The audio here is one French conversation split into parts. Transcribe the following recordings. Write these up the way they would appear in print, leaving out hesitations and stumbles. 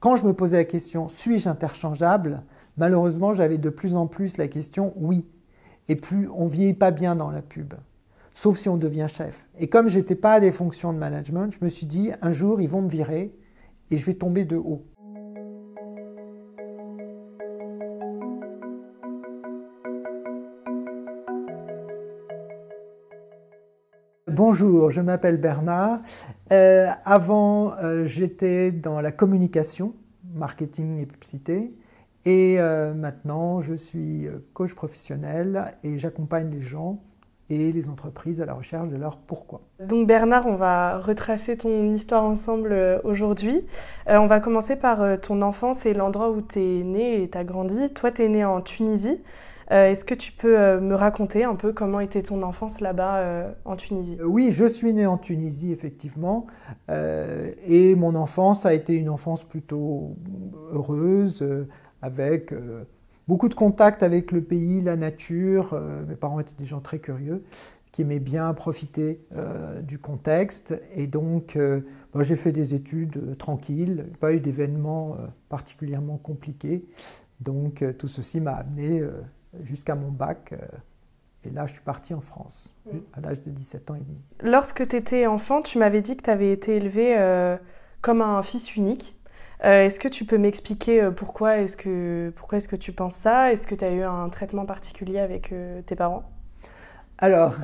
quand je me posais la question « suis-je interchangeable ?», malheureusement, j'avais de plus en plus la question « oui ». Et plus on ne vieillit pas bien dans la pub, sauf si on devient chef. Et comme je n'étais pas à des fonctions de management, je me suis dit un jour, ils vont me virer et je vais tomber de haut. Bonjour, je m'appelle Bernard. Avant, j'étais dans la communication, marketing et publicité. Et maintenant, je suis coach professionnel et j'accompagne les gens et les entreprises à la recherche de leur pourquoi. Donc Bernard, on va retracer ton histoire ensemble aujourd'hui. On va commencer par ton enfance et l'endroit où tu es né et tu as grandi. Toi, tu es né en Tunisie. Est-ce que tu peux me raconter un peu comment était ton enfance là-bas en Tunisie? Oui, je suis né en Tunisie, effectivement. Et mon enfance a été une enfance plutôt heureuse, avec beaucoup de contacts avec le pays, la nature. Mes parents étaient des gens très curieux, qui aimaient bien profiter du contexte. Et donc, j'ai fait des études tranquilles, pas eu d'événements particulièrement compliqués. Donc, tout ceci m'a amené jusqu'à mon bac. Et là, je suis parti en France, à l'âge de 17 ans et demi. Lorsque tu étais enfant, tu m'avais dit que tu avais été élevé comme un fils unique. Est-ce que tu peux m'expliquer pourquoi est-ce que tu penses ça? Est-ce que tu as eu un traitement particulier avec tes parents? Alors,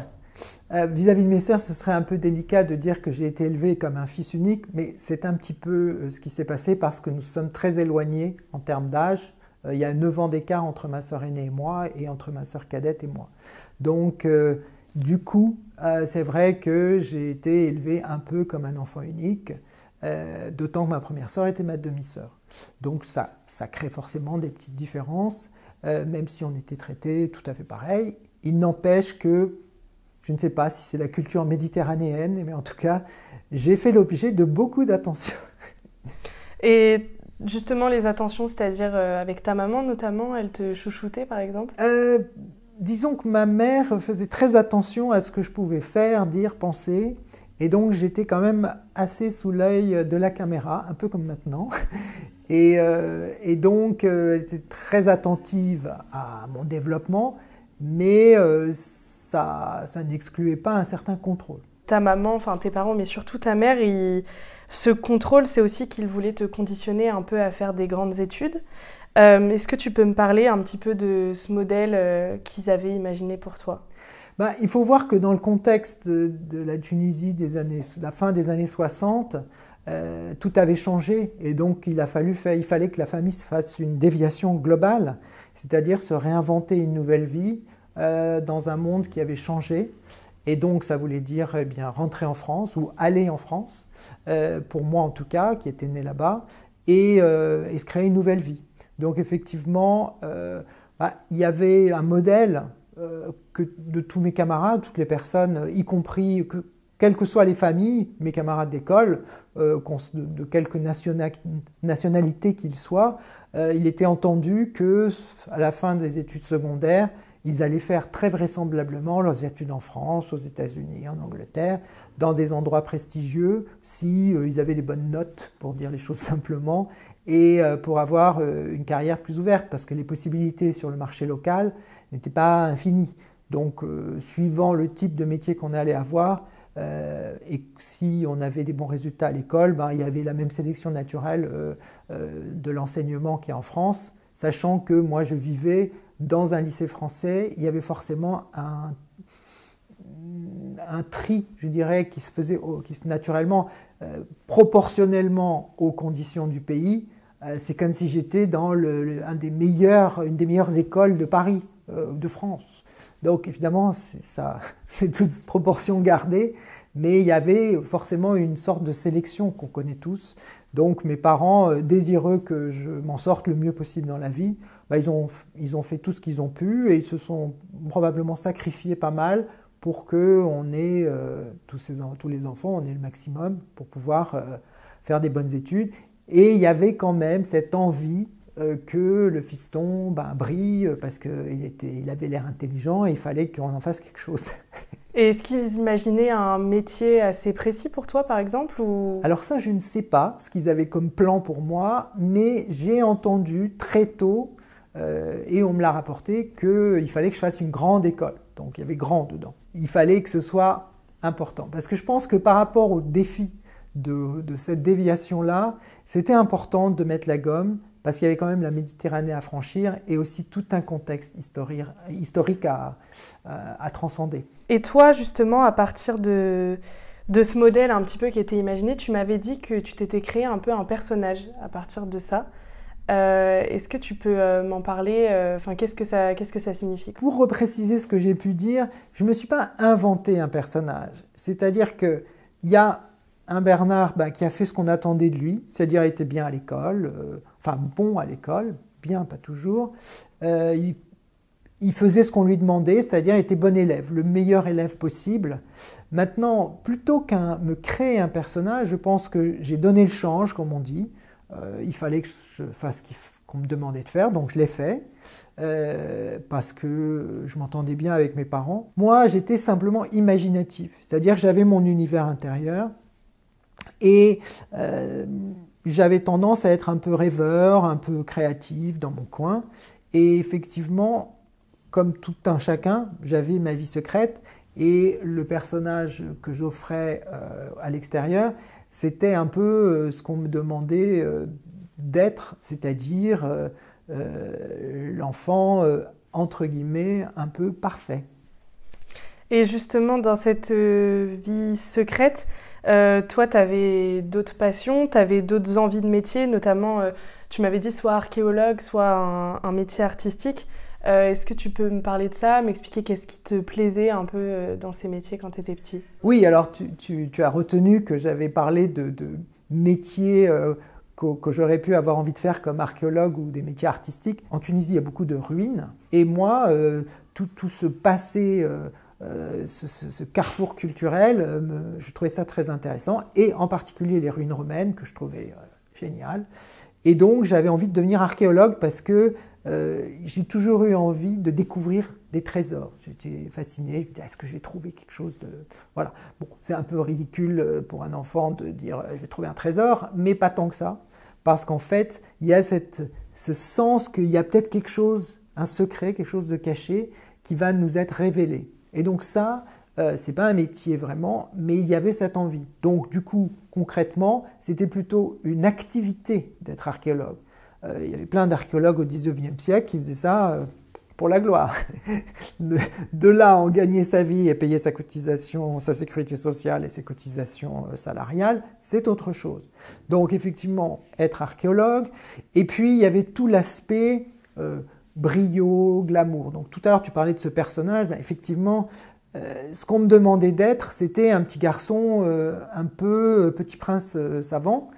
vis-à-vis de mes sœurs, ce serait un peu délicat de dire que j'ai été élevé comme un fils unique, mais c'est un petit peu ce qui s'est passé parce que nous sommes très éloignés en termes d'âge. Il y a 9 ans d'écart entre ma sœur aînée et moi et entre ma sœur cadette et moi. Donc, du coup, c'est vrai que j'ai été élevé un peu comme un enfant unique, d'autant que ma première sœur était ma demi-sœur. Donc, ça crée forcément des petites différences, même si on était traités tout à fait pareil. Il n'empêche que, je ne sais pas si c'est la culture méditerranéenne, mais en tout cas, j'ai fait l'objet de beaucoup d'attention. Et justement, les attentions, c'est-à-dire avec ta maman notamment, elle te chouchoutait par exemple? Disons que ma mère faisait très attention à ce que je pouvais faire, dire, penser. Et donc j'étais quand même assez sous l'œil de la caméra, un peu comme maintenant. Et donc elle était très attentive à mon développement, mais ça n'excluait pas un certain contrôle. Ta maman, enfin tes parents, mais surtout ta mère, ce contrôle, c'est aussi qu'ils voulaient te conditionner un peu à faire des grandes études. Est-ce que tu peux me parler un petit peu de ce modèle qu'ils avaient imaginé pour toi? Il faut voir que dans le contexte de la Tunisie la fin des années 60, tout avait changé et donc il fallait que la famille se fasse une déviation globale, c'est-à-dire se réinventer une nouvelle vie dans un monde qui avait changé. Et donc, ça voulait dire rentrer en France ou aller en France, pour moi en tout cas, qui était né là-bas, et se créer une nouvelle vie. Donc, effectivement, il y avait un modèle de tous mes camarades, toutes les personnes, y compris, quelles que soient les familles, mes camarades d'école, de quelque nationalité qu'ils soient, il était entendu qu'à la fin des études secondaires, ils allaient faire très vraisemblablement leurs études en France, aux États-Unis, en Angleterre, dans des endroits prestigieux, si ils avaient des bonnes notes, pour dire les choses simplement, et pour avoir une carrière plus ouverte, parce que les possibilités sur le marché local n'étaient pas infinies. Donc, suivant le type de métier qu'on allait avoir, et si on avait des bons résultats à l'école, il y avait la même sélection naturelle de l'enseignement qu'il y a en France, sachant que moi je vivais dans un lycée français, il y avait forcément un tri, je dirais, qui se faisait naturellement, proportionnellement aux conditions du pays. C'est comme si j'étais dans une des meilleures écoles de Paris, de France. Donc évidemment, c'est toute proportion gardée, mais il y avait forcément une sorte de sélection qu'on connaît tous. Donc mes parents, désireux que je m'en sorte le mieux possible dans la vie, ils ont fait tout ce qu'ils ont pu et ils se sont probablement sacrifiés pas mal pour qu'on ait, tous les enfants, on ait le maximum pour pouvoir faire des bonnes études. Et il y avait quand même cette envie que le fiston brille parce qu'il avait l'air intelligent et il fallait qu'on en fasse quelque chose. Et est-ce qu'ils imaginaient un métier assez précis pour toi, par exemple ou... Alors ça, je ne sais pas ce qu'ils avaient comme plan pour moi, mais j'ai entendu très tôt, et on me l'a rapporté, qu'il fallait que je fasse une grande école. Donc il y avait grand dedans. Il fallait que ce soit important. Parce que je pense que par rapport au défi de cette déviation-là, c'était important de mettre la gomme, parce qu'il y avait quand même la Méditerranée à franchir et aussi tout un contexte historique à transcender. Et toi, justement, à partir de ce modèle un petit peu qui était imaginé, tu m'avais dit que tu t'étais créé un peu un personnage à partir de ça. Est-ce que tu peux m'en parler? Qu'est-ce que ça signifie? Pour repréciser ce que j'ai pu dire, je ne me suis pas inventé un personnage. C'est-à-dire qu'il y a un Bernard qui a fait ce qu'on attendait de lui, c'est-à-dire il était bien à l'école, bon à l'école, bien, pas toujours. Il faisait ce qu'on lui demandait, c'est-à-dire il était bon élève, le meilleur élève possible. Maintenant, plutôt qu'à me créer un personnage, je pense que j'ai donné le change, comme on dit. Il fallait que je fasse ce qu'on me demandait de faire, donc je l'ai fait, parce que je m'entendais bien avec mes parents. Moi, j'étais simplement imaginatif, c'est-à-dire que j'avais mon univers intérieur, et j'avais tendance à être un peu rêveur, un peu créatif dans mon coin, et effectivement, comme tout un chacun, j'avais ma vie secrète, et le personnage que j'offrais à l'extérieur, c'était un peu ce qu'on me demandait d'être, c'est-à-dire l'enfant, entre guillemets, un peu parfait. Et justement, dans cette vie secrète, toi, tu avais d'autres passions, tu avais d'autres envies de métier, notamment, tu m'avais dit soit archéologue, soit un métier artistique. Est-ce que tu peux me parler de ça, m'expliquer qu'est-ce qui te plaisait un peu dans ces métiers quand tu étais petit? Oui, alors tu as retenu que j'avais parlé de métiers que j'aurais pu avoir envie de faire comme archéologue ou des métiers artistiques. En Tunisie, il y a beaucoup de ruines. Et moi, tout ce passé, ce carrefour culturel, je trouvais ça très intéressant. Et en particulier les ruines romaines, que je trouvais géniales. Et donc, j'avais envie de devenir archéologue parce que j'ai toujours eu envie de découvrir des trésors. J'étais fasciné, je me disais, est-ce que je vais trouver quelque chose de... Voilà. Bon, c'est un peu ridicule pour un enfant de dire, je vais trouver un trésor, mais pas tant que ça. Parce qu'en fait, il y a ce sens qu'il y a peut-être quelque chose, un secret, quelque chose de caché, qui va nous être révélé. Et donc ça, c'est pas un métier vraiment, mais il y avait cette envie. Donc du coup, concrètement, c'était plutôt une activité d'être archéologue. Il y avait plein d'archéologues au XIXe siècle qui faisaient ça pour la gloire. De là à en gagner sa vie et payer sa cotisation, sa sécurité sociale et ses cotisations salariales, c'est autre chose. Donc effectivement, être archéologue. Et puis il y avait tout l'aspect brio, glamour. Donc tout à l'heure tu parlais de ce personnage, effectivement, ce qu'on me demandait d'être, c'était un petit garçon un peu petit prince savant,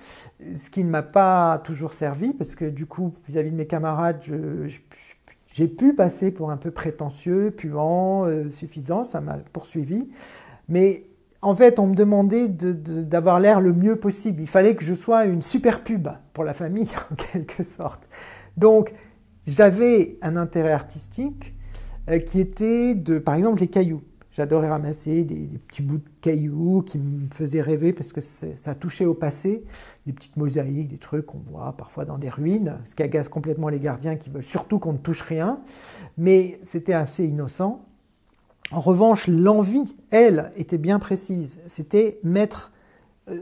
ce qui ne m'a pas toujours servi, parce que du coup, vis-à-vis de mes camarades, j'ai pu passer pour un peu prétentieux, puant, suffisant, ça m'a poursuivi. Mais en fait, on me demandait d'avoir l'air le mieux possible. Il fallait que je sois une super pub pour la famille, en quelque sorte. Donc, j'avais un intérêt artistique qui était par exemple, les cailloux. J'adorais ramasser des petits bouts de cailloux qui me faisaient rêver parce que ça touchait au passé. Des petites mosaïques, des trucs qu'on voit parfois dans des ruines, ce qui agace complètement les gardiens qui veulent surtout qu'on ne touche rien. Mais c'était assez innocent. En revanche, l'envie, elle, était bien précise. C'était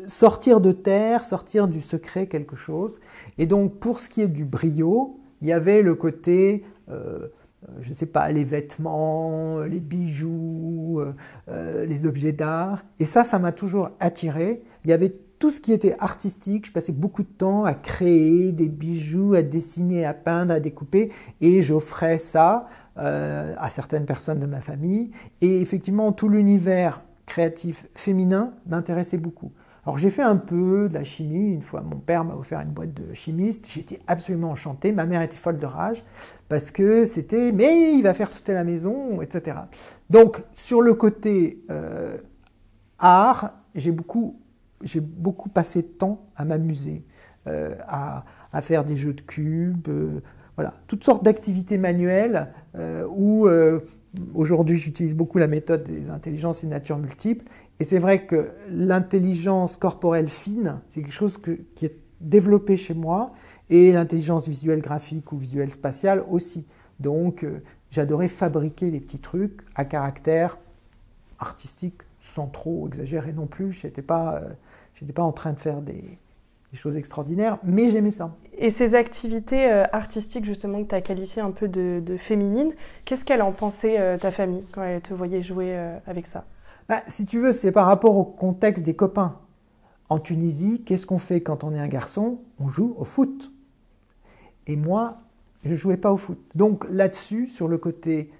sortir de terre, sortir du secret quelque chose. Et donc, pour ce qui est du brio, il y avait le côté... je ne sais pas, les vêtements, les bijoux, les objets d'art. Et ça m'a toujours attiré. Il y avait tout ce qui était artistique. Je passais beaucoup de temps à créer des bijoux, à dessiner, à peindre, à découper. Et j'offrais ça à certaines personnes de ma famille. Et effectivement, tout l'univers créatif féminin m'intéressait beaucoup. Alors j'ai fait un peu de la chimie, une fois mon père m'a offert une boîte de chimiste, j'étais absolument enchanté, ma mère était folle de rage, parce que c'était « mais il va faire sauter la maison », etc. Donc sur le côté art, j'ai beaucoup passé de temps à m'amuser, à faire des jeux de cubes, voilà, toutes sortes d'activités manuelles où Aujourd'hui, j'utilise beaucoup la méthode des intelligences et natures multiples. Et c'est vrai que l'intelligence corporelle fine, c'est quelque chose qui est développé chez moi. Et l'intelligence visuelle graphique ou visuelle spatiale aussi. Donc, j'adorais fabriquer des petits trucs à caractère artistique, sans trop exagérer non plus. Je n'étais pas en train de faire des choses extraordinaires, mais j'aimais ça. Et ces activités artistiques, justement, que tu as qualifiées un peu de féminines, qu'est-ce qu'elle en pensait, ta famille, quand elle te voyait jouer avec ça? Si tu veux, c'est par rapport au contexte des copains. En Tunisie, qu'est-ce qu'on fait quand on est un garçon? On joue au foot. Et moi, je ne jouais pas au foot. Donc là-dessus, sur le côté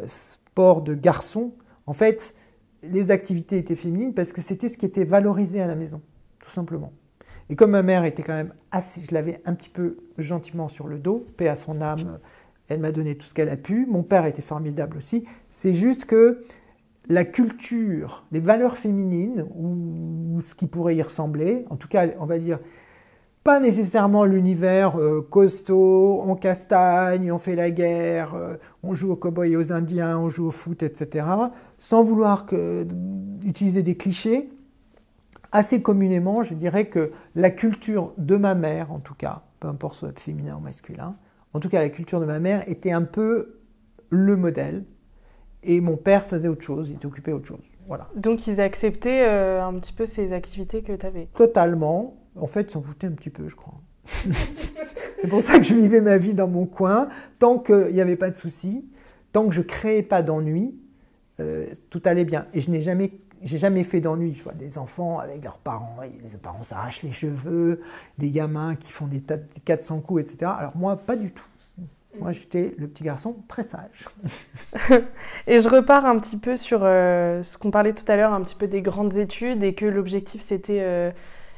sport de garçon, en fait, les activités étaient féminines parce que c'était ce qui était valorisé à la maison, tout simplement. Et comme ma mère était quand même assez, je l'avais un petit peu gentiment sur le dos, paix à son âme, elle m'a donné tout ce qu'elle a pu. Mon père était formidable aussi. C'est juste que la culture, les valeurs féminines, ou ce qui pourrait y ressembler, en tout cas, on va dire, pas nécessairement l'univers costaud, on castagne, on fait la guerre, on joue aux cow-boys et aux indiens, on joue au foot, etc. Sans vouloir utiliser des clichés, assez communément, je dirais que la culture de ma mère, en tout cas, peu importe soit féminin ou masculin, en tout cas la culture de ma mère était un peu le modèle. Et mon père faisait autre chose, il était occupé autre chose. Voilà. Donc ils acceptaient un petit peu ces activités que tu avais? Totalement. En fait, ils s'en foutaient un petit peu, je crois. C'est pour ça que je vivais ma vie dans mon coin. Tant qu'il n'y avait pas de soucis, tant que je ne créais pas d'ennui, tout allait bien. Et je n'ai jamais fait d'ennui. Je vois des enfants avec leurs parents, et les parents s'arrachent les cheveux, des gamins qui font des 400 coups, etc. Alors moi, pas du tout. Moi, j'étais le petit garçon très sage. Et je repars un petit peu sur ce qu'on parlait tout à l'heure, un petit peu des grandes études et que l'objectif, c'était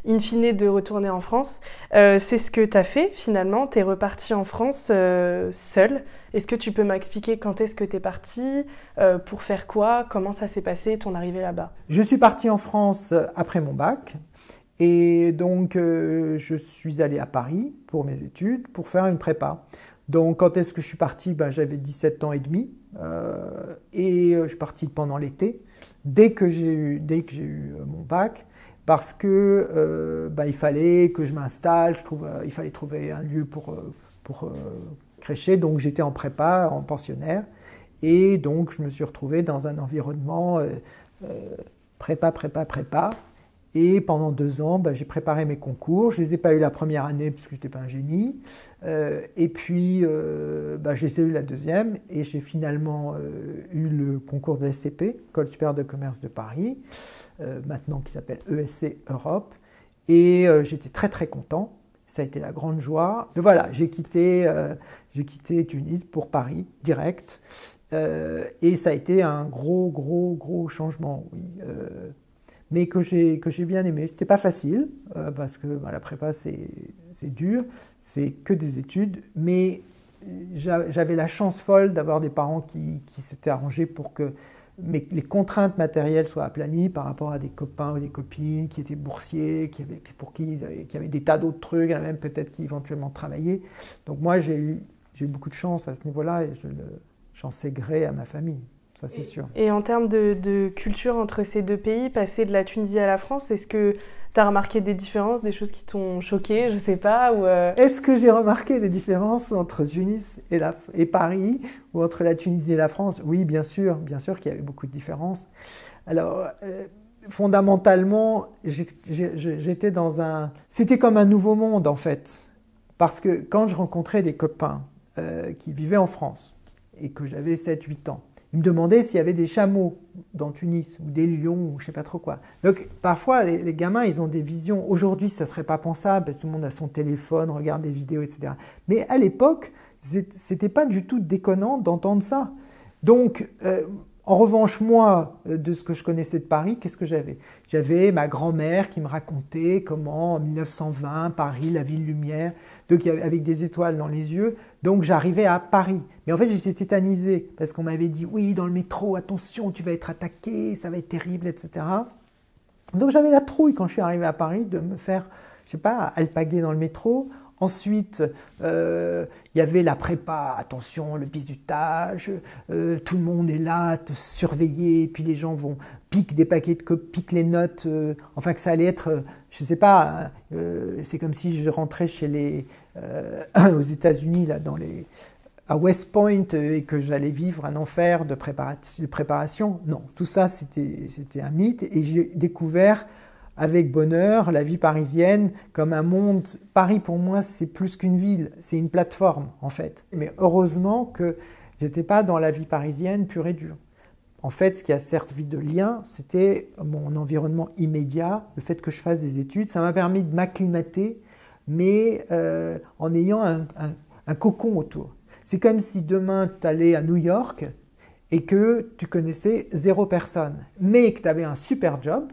in fine de retourner en France. C'est ce que tu as fait finalement. Tu es reparti en France seule. Est-ce que tu peux m'expliquer quand est-ce que tu es parti, pour faire quoi, comment ça s'est passé, ton arrivée là-bas? Je suis parti en France après mon bac. Et donc, je suis allé à Paris pour mes études, pour faire une prépa. Donc, quand est-ce que je suis parti? J'avais 17 ans et demi et je suis parti pendant l'été, dès que j'ai eu mon bac, parce que il fallait que je m'installe, il fallait trouver un lieu pour crècher. Donc, j'étais en prépa, en pensionnaire, et donc je me suis retrouvé dans un environnement prépa. Et pendant 2 ans, j'ai préparé mes concours. Je ne les ai pas eu la première année parce que je n'étais pas un génie. Et puis, je les ai eu la deuxième. Et j'ai finalement eu le concours de SCP, École supérieure de commerce de Paris, maintenant qui s'appelle ESC Europe. Et j'étais très très content. Ça a été la grande joie. Donc voilà, j'ai quitté Tunis pour Paris, direct. Et ça a été un gros changement, oui. Mais que j'ai bien aimé. C'était pas facile, parce que la prépa, c'est dur, c'est que des études, mais j'avais la chance folle d'avoir des parents qui s'étaient arrangés pour que les contraintes matérielles soient aplanies par rapport à des copains ou des copines qui étaient boursiers, qui avaient des tas d'autres trucs, même peut-être qui éventuellement travaillaient. Donc moi, j'ai eu beaucoup de chance à ce niveau-là et j'en sais gré à ma famille. Ça, c'est sûr. Et en termes de culture entre ces deux pays, passer de la Tunisie à la France, est-ce que tu as remarqué des différences, des choses qui t'ont choqué, je ne sais pas ou Est-ce que j'ai remarqué des différences entre Tunis et Paris, ou entre la Tunisie et la France? Oui, bien sûr qu'il y avait beaucoup de différences. Alors, fondamentalement, j'étais c'était comme un nouveau monde, en fait. Parce que quand je rencontrais des copains qui vivaient en France, et que j'avais 7-8 ans, ils me demandaient s'il y avait des chameaux dans Tunis, ou des lions, ou je ne sais pas trop quoi. Donc parfois, les gamins, ils ont des visions. Aujourd'hui, ça ne serait pas pensable, parce que tout le monde a son téléphone, regarde des vidéos, etc. Mais à l'époque, ce n'était pas du tout déconnant d'entendre ça. Donc, en revanche, moi, de ce que je connaissais de Paris, qu'est-ce que j'avais? J'avais ma grand-mère qui me racontait comment, en 1920, Paris, la ville lumière, donc avec des étoiles dans les yeux. Donc, j'arrivais à Paris. Mais en fait, j'étais tétanisé parce qu'on m'avait dit, oui, dans le métro, attention, tu vas être attaqué, ça va être terrible, etc. Donc, j'avais la trouille quand je suis arrivé à Paris de me faire, je ne sais pas, alpaguer dans le métro Ensuite, il y avait la prépa, attention, le bizutage, tout le monde est là à te surveiller, puis les gens vont piquer des paquets de copies, piquent les notes, enfin que ça allait être, je ne sais pas, c'est comme si je rentrais aux États-Unis, là, à West Point, et que j'allais vivre un enfer de préparation. Non, tout ça, c'était un mythe, et j'ai découvert avec bonheur la vie parisienne comme un monde. Paris, pour moi, c'est plus qu'une ville, c'est une plateforme, en fait. Mais heureusement que j'étais pas dans la vie parisienne pure et dure. En fait, ce qui a servi de lien, c'était mon environnement immédiat, le fait que je fasse des études. Ça m'a permis de m'acclimater, mais en ayant un cocon autour. C'est comme si demain, tu allais à New York et que tu connaissais 0 personne, mais que tu avais un super job.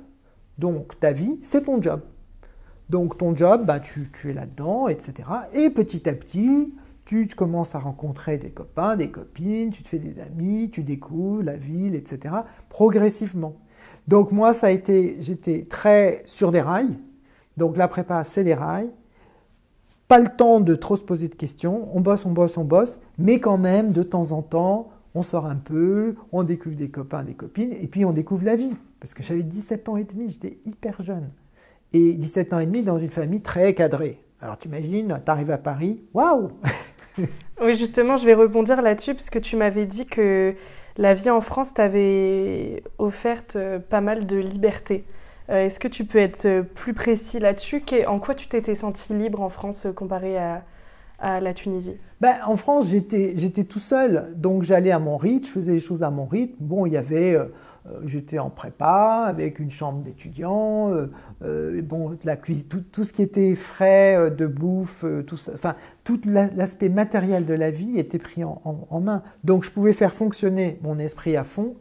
Donc ta vie, c'est ton job. Donc ton job, tu es là-dedans, etc. Et petit à petit, tu commences à rencontrer des copains, des copines, tu te fais des amis, tu découvres la ville, etc. progressivement. Donc moi, j'étais très sur des rails. Donc la prépa, c'est des rails. Pas le temps de trop se poser de questions. On bosse, on bosse, on bosse. Mais quand même, de temps en temps, on sort un peu, on découvre des copains, des copines, et puis on découvre la vie. Parce que j'avais 17 ans et demi, j'étais hyper jeune. Et 17 ans et demi dans une famille très cadrée. Alors tu imagines, tu arrives à Paris, waouh! Oui, justement, je vais rebondir là-dessus, parce que tu m'avais dit que la vie en France t'avait offert pas mal de liberté. Est-ce que tu peux être plus précis là-dessus? En quoi tu t'étais senti libre en France comparé à la Tunisie? En France, j'étais tout seul, donc j'allais à mon rythme, je faisais les choses à mon rythme. Bon, j'étais en prépa avec une chambre d'étudiant, la cuisine, tout ce qui était frais de bouffe, tout ça, enfin tout l'aspect matériel de la vie était pris en main. Donc je pouvais faire fonctionner mon esprit à fond,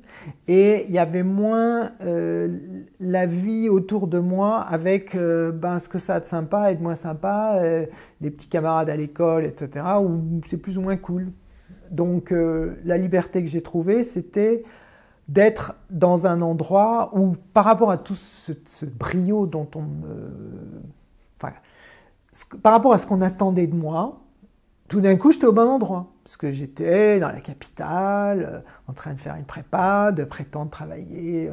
et il y avait moins la vie autour de moi avec ce que ça a de sympa et de moins sympa, les petits camarades à l'école, etc. où c'est plus ou moins cool. Donc la liberté que j'ai trouvée, c'était d'être dans un endroit où, par rapport à tout ce brio dont par rapport à ce qu'on attendait de moi, tout d'un coup, j'étais au bon endroit. Parce que j'étais dans la capitale, en train de faire une prépa, de prétendre travailler,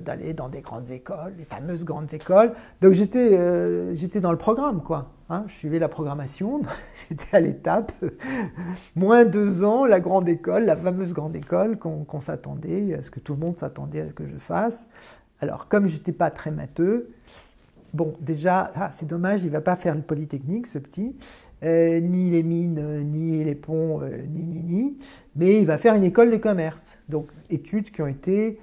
d'aller dans des grandes écoles, les fameuses grandes écoles. Donc j'étais dans le programme, quoi. Je suivais la programmation, j'étais à l'étape, moins 2 ans, la grande école, la fameuse grande école qu'on s'attendait, à ce que tout le monde s'attendait à ce que je fasse. Alors, comme j'étais pas très matheux, bon, déjà, c'est dommage, il ne va pas faire le Polytechnique, ce petit, ni les mines, ni les ponts, ni. Mais il va faire une école de commerce. Donc, études qui ont été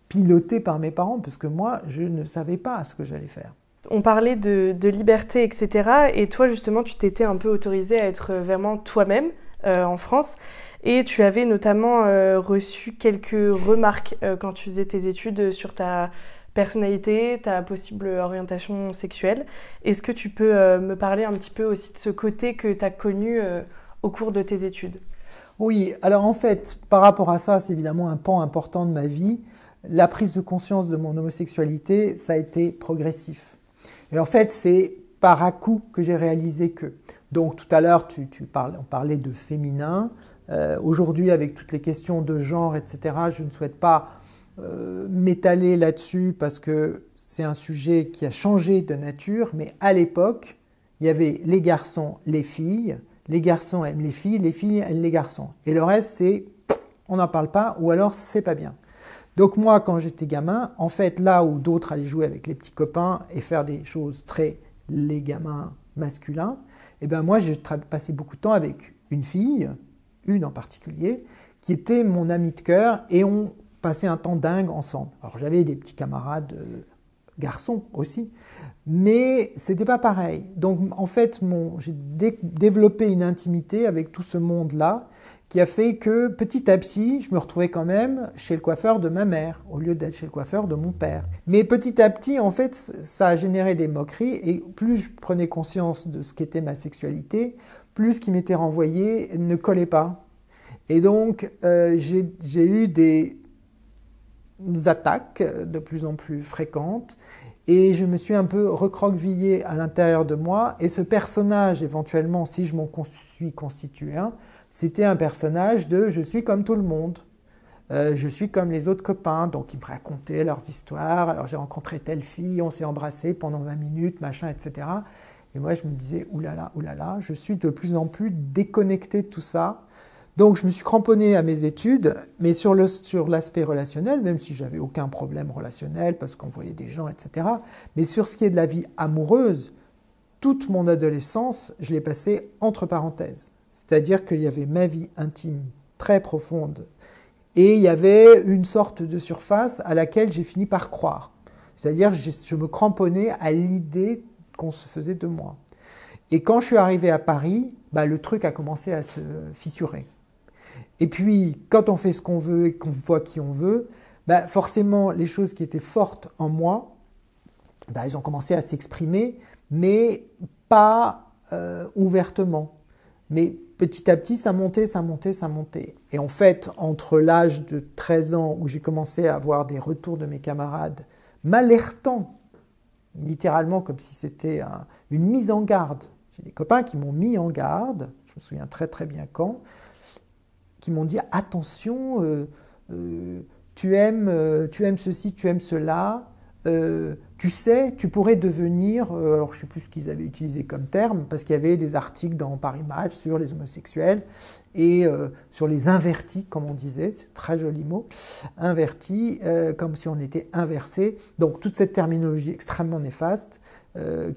pilotées par mes parents, parce que moi, je ne savais pas ce que j'allais faire. On parlait de liberté, etc. Et toi, justement, tu t'étais un peu autorisé à être vraiment toi-même en France. Et tu avais notamment reçu quelques remarques quand tu faisais tes études sur ta personnalité, ta possible orientation sexuelle. Est-ce que tu peux me parler un petit peu aussi de ce côté que tu as connu au cours de tes études? Oui, alors en fait, par rapport à ça, c'est évidemment un pan important de ma vie. La prise de conscience de mon homosexualité, ça a été progressif. Et en fait, c'est par à-coup que j'ai réalisé que. Donc tout à l'heure, on parlait de féminin. Aujourd'hui, avec toutes les questions de genre, etc., je ne souhaite pas m'étaler là-dessus parce que c'est un sujet qui a changé de nature, mais à l'époque, il y avait les garçons, les filles aiment les filles aiment les garçons. Et le reste, c'est on n'en parle pas ou alors c'est pas bien. Donc moi, quand j'étais gamin, en fait, là où d'autres allaient jouer avec les petits copains et faire des choses très les gamins masculins, moi, j'ai passé beaucoup de temps avec une fille, une en particulier, qui était mon amie de cœur, et on passait un temps dingue ensemble. Alors j'avais des petits camarades garçons aussi, mais c'était pas pareil. Donc en fait, j'ai développé une intimité avec tout ce monde-là, qui a fait que petit à petit, je me retrouvais quand même chez le coiffeur de ma mère, au lieu d'être chez le coiffeur de mon père. Mais petit à petit, en fait, ça a généré des moqueries, et plus je prenais conscience de ce qu'était ma sexualité, plus ce qui m'était renvoyé ne collait pas. Et donc, j'ai eu des attaques de plus en plus fréquentes, Et je me suis un peu recroquevillée à l'intérieur de moi. Et ce personnage, éventuellement, si je m'en suis constitué un, c'était un personnage de « je suis comme tout le monde ». Je suis comme les autres copains, donc ils me racontaient leurs histoires. Alors j'ai rencontré telle fille, on s'est embrassé pendant 20 minutes, machin, etc. Et moi je me disais, oulala, je suis de plus en plus déconnecté de tout ça. Donc je me suis cramponné à mes études, mais sur l'aspect relationnel, même si j'avais aucun problème relationnel, parce qu'on voyait des gens, etc. Mais sur ce qui est de la vie amoureuse, toute mon adolescence, je l'ai passée entre parenthèses. C'est-à-dire qu'il y avait ma vie intime très profonde, et il y avait une sorte de surface à laquelle j'ai fini par croire. C'est-à-dire que je me cramponnais à l'idée qu'on se faisait de moi. Et quand je suis arrivé à Paris, le truc a commencé à se fissurer. Et puis, quand on fait ce qu'on veut et qu'on voit qui on veut, forcément, les choses qui étaient fortes en moi, elles ont commencé à s'exprimer, mais pas ouvertement. Mais petit à petit, ça montait. Et en fait, entre l'âge de 13 ans, où j'ai commencé à avoir des retours de mes camarades, m'alertant, littéralement comme si c'était une mise en garde. J'ai des copains qui m'ont mis en garde, je me souviens très très bien quand, qui m'ont dit « Attention, tu aimes ceci, tu aimes cela, tu sais, tu pourrais devenir… » alors je ne sais plus ce qu'ils avaient utilisé comme terme, parce qu'il y avait des articles dans Paris Match sur les homosexuels et sur les invertis, comme on disait, c'est un très joli mot, invertis, comme si on était inversé. Donc toute cette terminologie extrêmement néfaste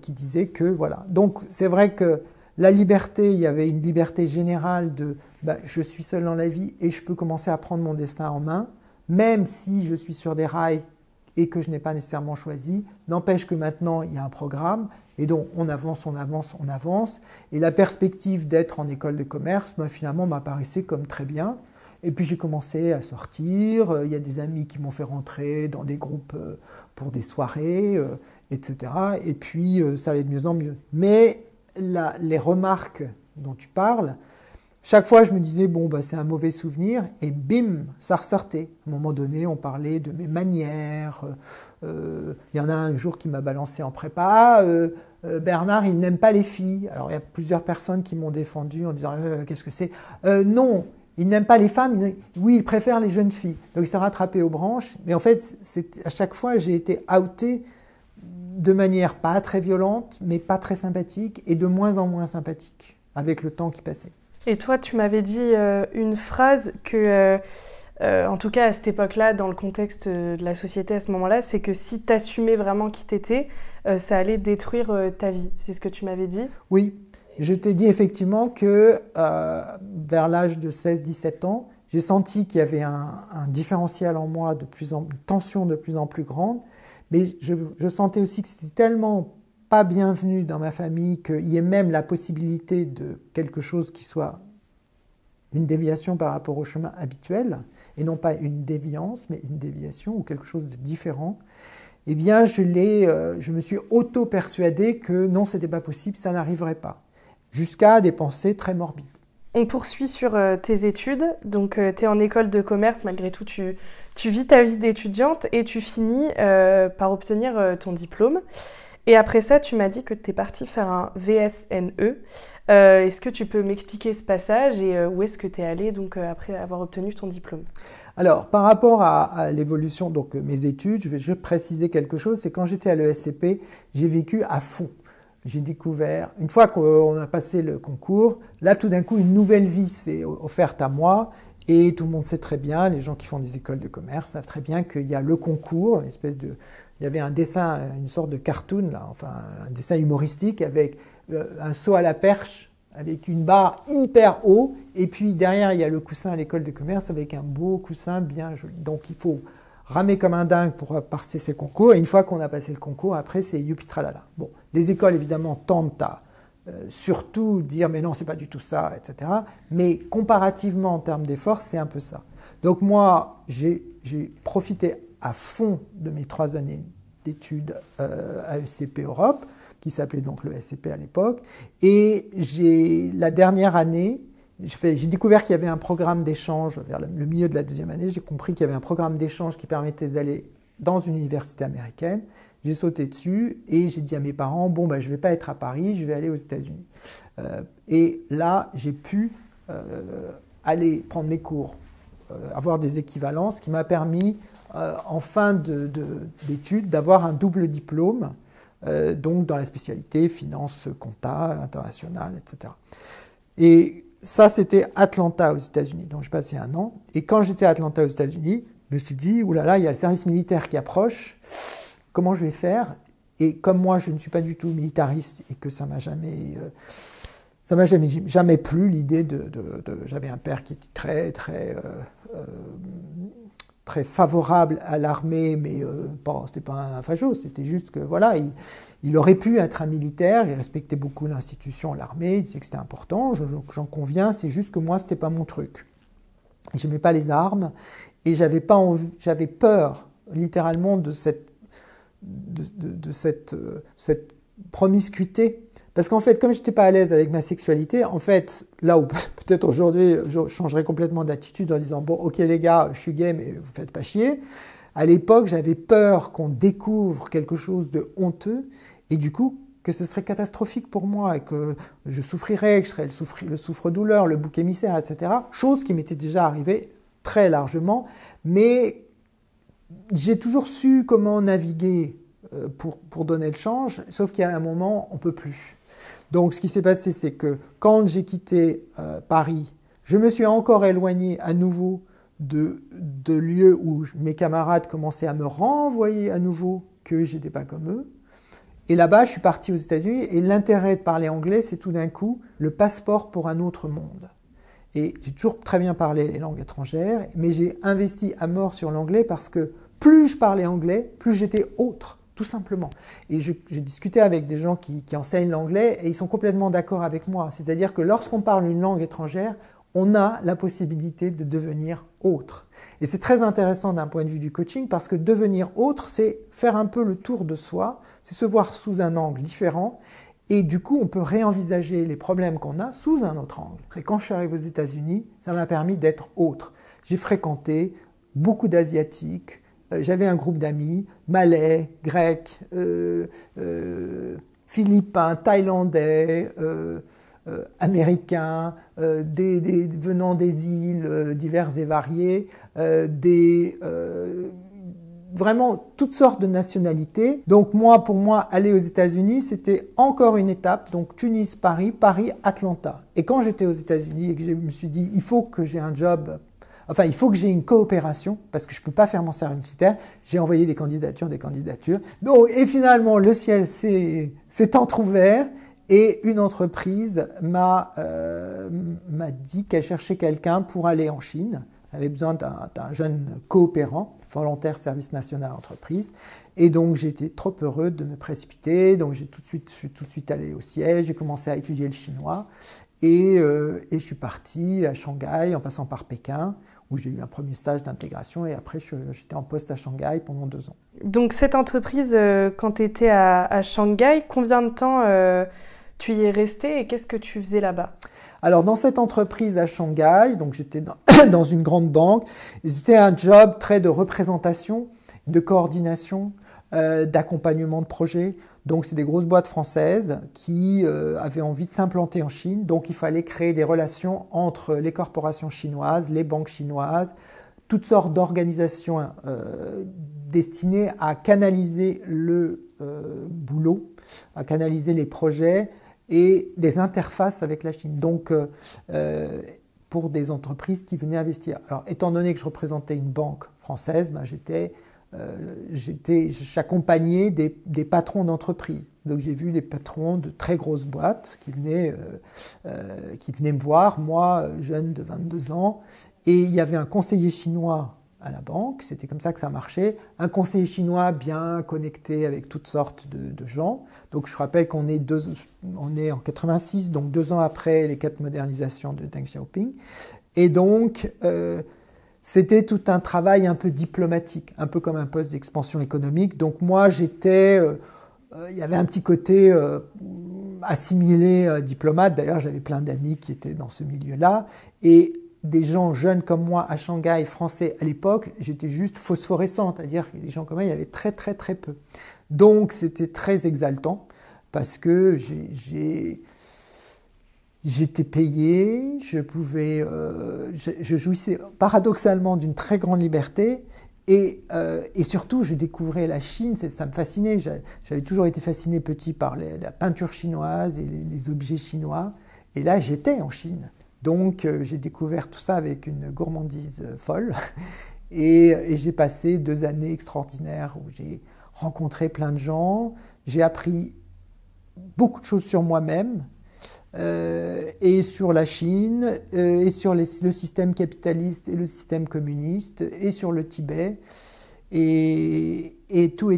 qui disait que voilà. Donc c'est vrai que la liberté, il y avait une liberté générale de je suis seul dans la vie et je peux commencer à prendre mon destin en main, même si je suis sur des rails et que je n'ai pas nécessairement choisi. N'empêche que maintenant, il y a un programme et donc on avance. Et la perspective d'être en école de commerce, finalement, m'apparaissait comme très bien. Et puis j'ai commencé à sortir, il y a des amis qui m'ont fait rentrer dans des groupes pour des soirées, etc. Et puis ça allait de mieux en mieux. Mais les remarques dont tu parles, chaque fois je me disais, c'est un mauvais souvenir, et bim, ça ressortait. À un moment donné, on parlait de mes manières. Il y en a un jour qui m'a balancé en prépa, Bernard, il n'aime pas les filles. Alors il y a plusieurs personnes qui m'ont défendu en disant, qu'est-ce que c'est non, il n'aime pas les femmes, oui, il préfère les jeunes filles. Donc il s'est rattrapé aux branches, mais en fait, à chaque fois, j'ai été outé de manière pas très violente, mais pas très sympathique, et de moins en moins sympathique, avec le temps qui passait. Et toi, tu m'avais dit une phrase que, en tout cas à cette époque-là, dans le contexte de la société à ce moment-là, c'est que si tu assumais vraiment qui t'étais, ça allait détruire ta vie. C'est ce que tu m'avais dit ? Oui, je t'ai dit effectivement que vers l'âge de 16-17 ans, j'ai senti qu'il y avait un différentiel en moi, une tension de plus en plus grande, mais je sentais aussi que c'était tellement pas bienvenu dans ma famille qu'il y ait même la possibilité de quelque chose qui soit une déviation par rapport au chemin habituel, et non pas une déviance, mais une déviation ou quelque chose de différent. Eh bien, je me suis auto-persuadé que non, c'était pas possible, ça n'arriverait pas, jusqu'à des pensées très morbides. On poursuit sur tes études, donc tu es en école de commerce, malgré tout tu vis ta vie d'étudiante et tu finis par obtenir ton diplôme. Et après ça, tu m'as dit que tu es partie faire un VSNE. Est-ce que tu peux m'expliquer ce passage et où est-ce que tu es allée donc, après avoir obtenu ton diplôme ? Alors, par rapport à l'évolution de mes études, je vais juste préciser quelque chose, c'est quand j'étais à l'ESCP, j'ai vécu à fond. J'ai découvert, une fois qu'on a passé le concours, là tout d'un coup une nouvelle vie s'est offerte à moi et tout le monde sait très bien, les gens qui font des écoles de commerce savent très bien qu'il y a le concours, il y avait un dessin, une sorte de cartoon, là, enfin un dessin humoristique avec un saut à la perche, avec une barre hyper haut, et puis derrière il y a le coussin à l'école de commerce avec un beau coussin bien joli. Donc il faut ramer comme un dingue pour passer ces concours, et une fois qu'on a passé le concours, après c'est youpi tralala. Bon, les écoles évidemment tendent à surtout dire mais non c'est pas du tout ça, etc. Mais comparativement en termes d'efforts, c'est un peu ça. Donc moi j'ai profité à fond de mes 3 années d'études à ESCP Europe, qui s'appelait donc le SCP à l'époque, et la dernière année, j'ai découvert qu'il y avait un programme d'échange vers le milieu de la 2e année. J'ai compris qu'il y avait un programme d'échange qui permettait d'aller dans une université américaine. j'ai sauté dessus et j'ai dit à mes parents, bon, ben, je ne vais pas être à Paris, je vais aller aux États-Unis. Et là, j'ai pu aller prendre mes cours, avoir des équivalences, qui m'a permis, en fin d'études, d'avoir un double diplôme, donc dans la spécialité finance, compta, internationale, etc. Et ça, c'était Atlanta aux États-Unis. Donc, j'ai passé 1 an. Et quand j'étais à Atlanta aux États-Unis, je me suis dit, oulala, il y a le service militaire qui approche. Comment je vais faire? Et comme moi, je ne suis pas du tout militariste et que ça m'a jamais plu l'idée j'avais un père qui était très favorable à l'armée, mais c'était pas un facho, c'était juste que voilà, il aurait pu être un militaire, il respectait beaucoup l'institution, l'armée, il disait que c'était important, j'en conviens, c'est juste que moi, c'était pas mon truc. Je n'aimais pas les armes et j'avais peur littéralement de cette promiscuité. Parce qu'en fait, comme je n'étais pas à l'aise avec ma sexualité, en fait, là où peut-être aujourd'hui, je changerais complètement d'attitude en disant « Bon, ok les gars, je suis gay, mais vous faites pas chier ». À l'époque, j'avais peur qu'on découvre quelque chose de honteux et du coup, que ce serait catastrophique pour moi et que je souffrirais, que je serais le souffre-douleur, le bouc émissaire, etc. Chose qui m'était déjà arrivée très largement, mais j'ai toujours su comment naviguer pour donner le change, sauf qu'à un moment, on ne peut plus. Donc, ce qui s'est passé, c'est que quand j'ai quitté Paris, je me suis encore éloigné à nouveau de lieux où mes camarades commençaient à me renvoyer à nouveau que je n'étais pas comme eux. Et là-bas, je suis parti aux États-Unis et l'intérêt de parler anglais, c'est tout d'un coup le passeport pour un autre monde. Et j'ai toujours très bien parlé les langues étrangères, mais j'ai investi à mort sur l'anglais parce que plus je parlais anglais, plus j'étais autre, tout simplement. Et j'ai discuté avec des gens qui enseignent l'anglais et ils sont complètement d'accord avec moi. C'est-à-dire que lorsqu'on parle une langue étrangère, on a la possibilité de devenir autre. Et c'est très intéressant d'un point de vue du coaching parce que devenir autre, c'est faire un peu le tour de soi, c'est se voir sous un angle différent et du coup, on peut réenvisager les problèmes qu'on a sous un autre angle. Et quand je suis arrivé aux États-Unis, ça m'a permis d'être autre. J'ai fréquenté beaucoup d'Asiatiques, j'avais un groupe d'amis, Malais, Grecs, Philippins, Thaïlandais, Américains, venant des îles diverses et variées, vraiment toutes sortes de nationalités. Donc pour moi, aller aux États-Unis, c'était encore une étape. Donc Tunis, Paris, Atlanta. Et quand j'étais aux États-Unis et que je me suis dit, il faut que j'ai un job, enfin il faut que j'ai une coopération parce que je ne peux pas faire mon service militaire, j'ai envoyé des candidatures. Donc, et finalement, le ciel s'est entrouvert. Et une entreprise m'a dit qu'elle cherchait quelqu'un pour aller en Chine. Elle avait besoin d'un jeune coopérant, volontaire service national entreprise. Et donc, j'étais trop heureux de me précipiter. Donc, je suis tout de suite allé au siège, j'ai commencé à étudier le chinois. Et je suis parti à Shanghai en passant par Pékin, où j'ai eu un premier stage d'intégration. Et après, j'étais en poste à Shanghai pendant 2 ans. Donc, cette entreprise, quand tu étais à Shanghai, combien de temps tu y es resté et qu'est-ce que tu faisais là-bas? Alors, dans cette entreprise à Shanghai, donc j'étais dans une grande banque, c'était un job très de représentation, de coordination, d'accompagnement de projets. Donc, c'est des grosses boîtes françaises qui avaient envie de s'implanter en Chine. Donc, il fallait créer des relations entre les corporations chinoises, les banques chinoises, toutes sortes d'organisations destinées à canaliser le boulot, à canaliser les projets et des interfaces avec la Chine. Donc, pour des entreprises qui venaient investir. Alors, étant donné que je représentais une banque française, j'accompagnais des patrons d'entreprises. Donc, j'ai vu les patrons de très grosses boîtes qui venaient me voir, moi, jeune de 22 ans. Et il y avait un conseiller chinois à la banque, c'était comme ça que ça marchait, un conseiller chinois bien connecté avec toutes sortes de gens. Donc je rappelle qu'on est en 86, donc 2 ans après les 4 modernisations de Deng Xiaoping. Et donc c'était tout un travail un peu diplomatique, un peu comme un poste d'expansion économique. Donc moi il y avait un petit côté assimilé diplomate. D'ailleurs j'avais plein d'amis qui étaient dans ce milieu-là. Et des gens jeunes comme moi à Shanghai, français à l'époque, j'étais juste phosphorescente, c'est-à-dire que des gens comme moi, il y avait très très très peu. Donc c'était très exaltant parce que j'étais payé, je jouissais paradoxalement d'une très grande liberté et surtout je découvrais la Chine, ça me fascinait. J'avais toujours été fasciné petit par la peinture chinoise et les objets chinois et là j'étais en Chine. Donc j'ai découvert tout ça avec une gourmandise folle et j'ai passé 2 années extraordinaires où j'ai rencontré plein de gens, j'ai appris beaucoup de choses sur moi-même et sur la Chine et sur le système capitaliste et le système communiste et sur le Tibet et tout.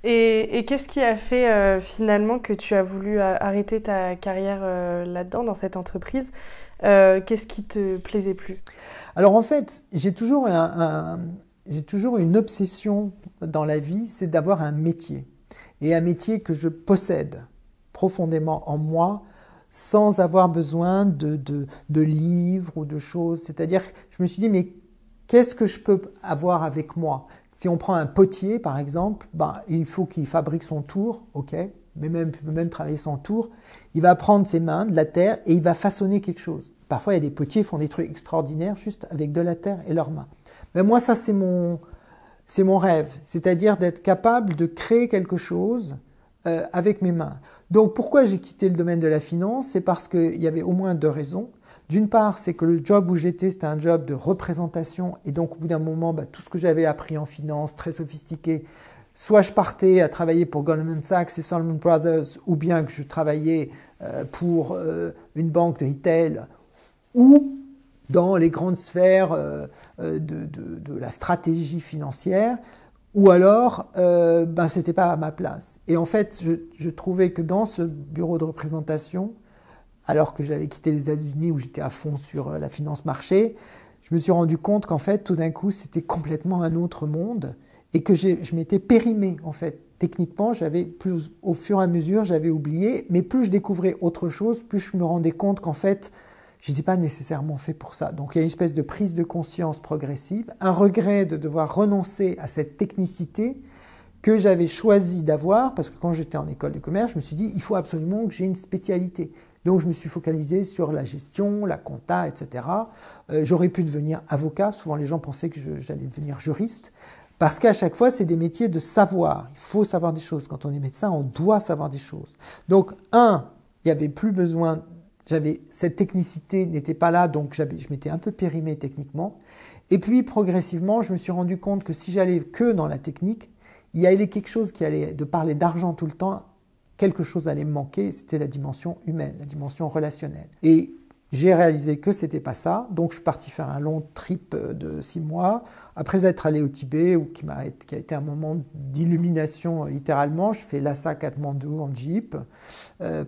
Et qu'est-ce qui a fait finalement que tu as voulu arrêter ta carrière là-dedans, dans cette entreprise? Qu'est-ce qui te plaisait plus? Alors en fait, j'ai toujours une obsession dans la vie, c'est d'avoir un métier. Et un métier que je possède profondément en moi, sans avoir besoin de livres ou de choses. C'est-à-dire, je me suis dit, mais qu'est-ce que je peux avoir avec moi? Si on prend un potier, par exemple, il faut qu'il fabrique son tour, ok, mais il peut même travailler son tour. Il va prendre ses mains, de la terre, et il va façonner quelque chose. Parfois, il y a des potiers qui font des trucs extraordinaires juste avec de la terre et leurs mains. Mais moi, ça, c'est mon rêve. C'est-à-dire d'être capable de créer quelque chose avec mes mains. Donc, pourquoi j'ai quitté le domaine de la finance? C'est parce qu'il y avait au moins 2 raisons. D'une part, c'est que le job où j'étais, c'était un job de représentation. Et donc, au bout d'un moment, tout ce que j'avais appris en finance, très sophistiqué, soit je partais à travailler pour Goldman Sachs et Salomon Brothers, ou bien que je travaillais pour une banque de retail, ou dans les grandes sphères de la stratégie financière, ou alors c'était pas à ma place. Et en fait, je trouvais que dans ce bureau de représentation, alors que j'avais quitté les États-Unis où j'étais à fond sur la finance marché, je me suis rendu compte qu'en fait, tout d'un coup, c'était complètement un autre monde et que je m'étais périmé, en fait. Techniquement, au fur et à mesure, j'avais oublié, mais plus je découvrais autre chose, plus je me rendais compte qu'en fait, je n'étais pas nécessairement fait pour ça. Donc il y a une espèce de prise de conscience progressive, un regret de devoir renoncer à cette technicité que j'avais choisi d'avoir, parce que quand j'étais en école de commerce, je me suis dit, il faut absolument que j'ai une spécialité. Donc je me suis focalisé sur la gestion, la compta, etc. J'aurais pu devenir avocat, souvent les gens pensaient que j'allais devenir juriste, parce qu'à chaque fois, c'est des métiers de savoir. Il faut savoir des choses. Quand on est médecin, on doit savoir des choses. Donc, il n'y avait plus besoin, cette technicité n'était pas là, donc je m'étais un peu périmé techniquement. Et puis, progressivement, je me suis rendu compte que si j'allais que dans la technique, il y avait quelque chose qui allait, de parler d'argent tout le temps, quelque chose allait me manquer, c'était la dimension humaine, la dimension relationnelle. Et j'ai réalisé que c'était pas ça, donc je suis parti faire un long trip de 6 mois. Après être allé au Tibet, qui a été un moment d'illumination littéralement, je fais Lhasa-Katmandou en jeep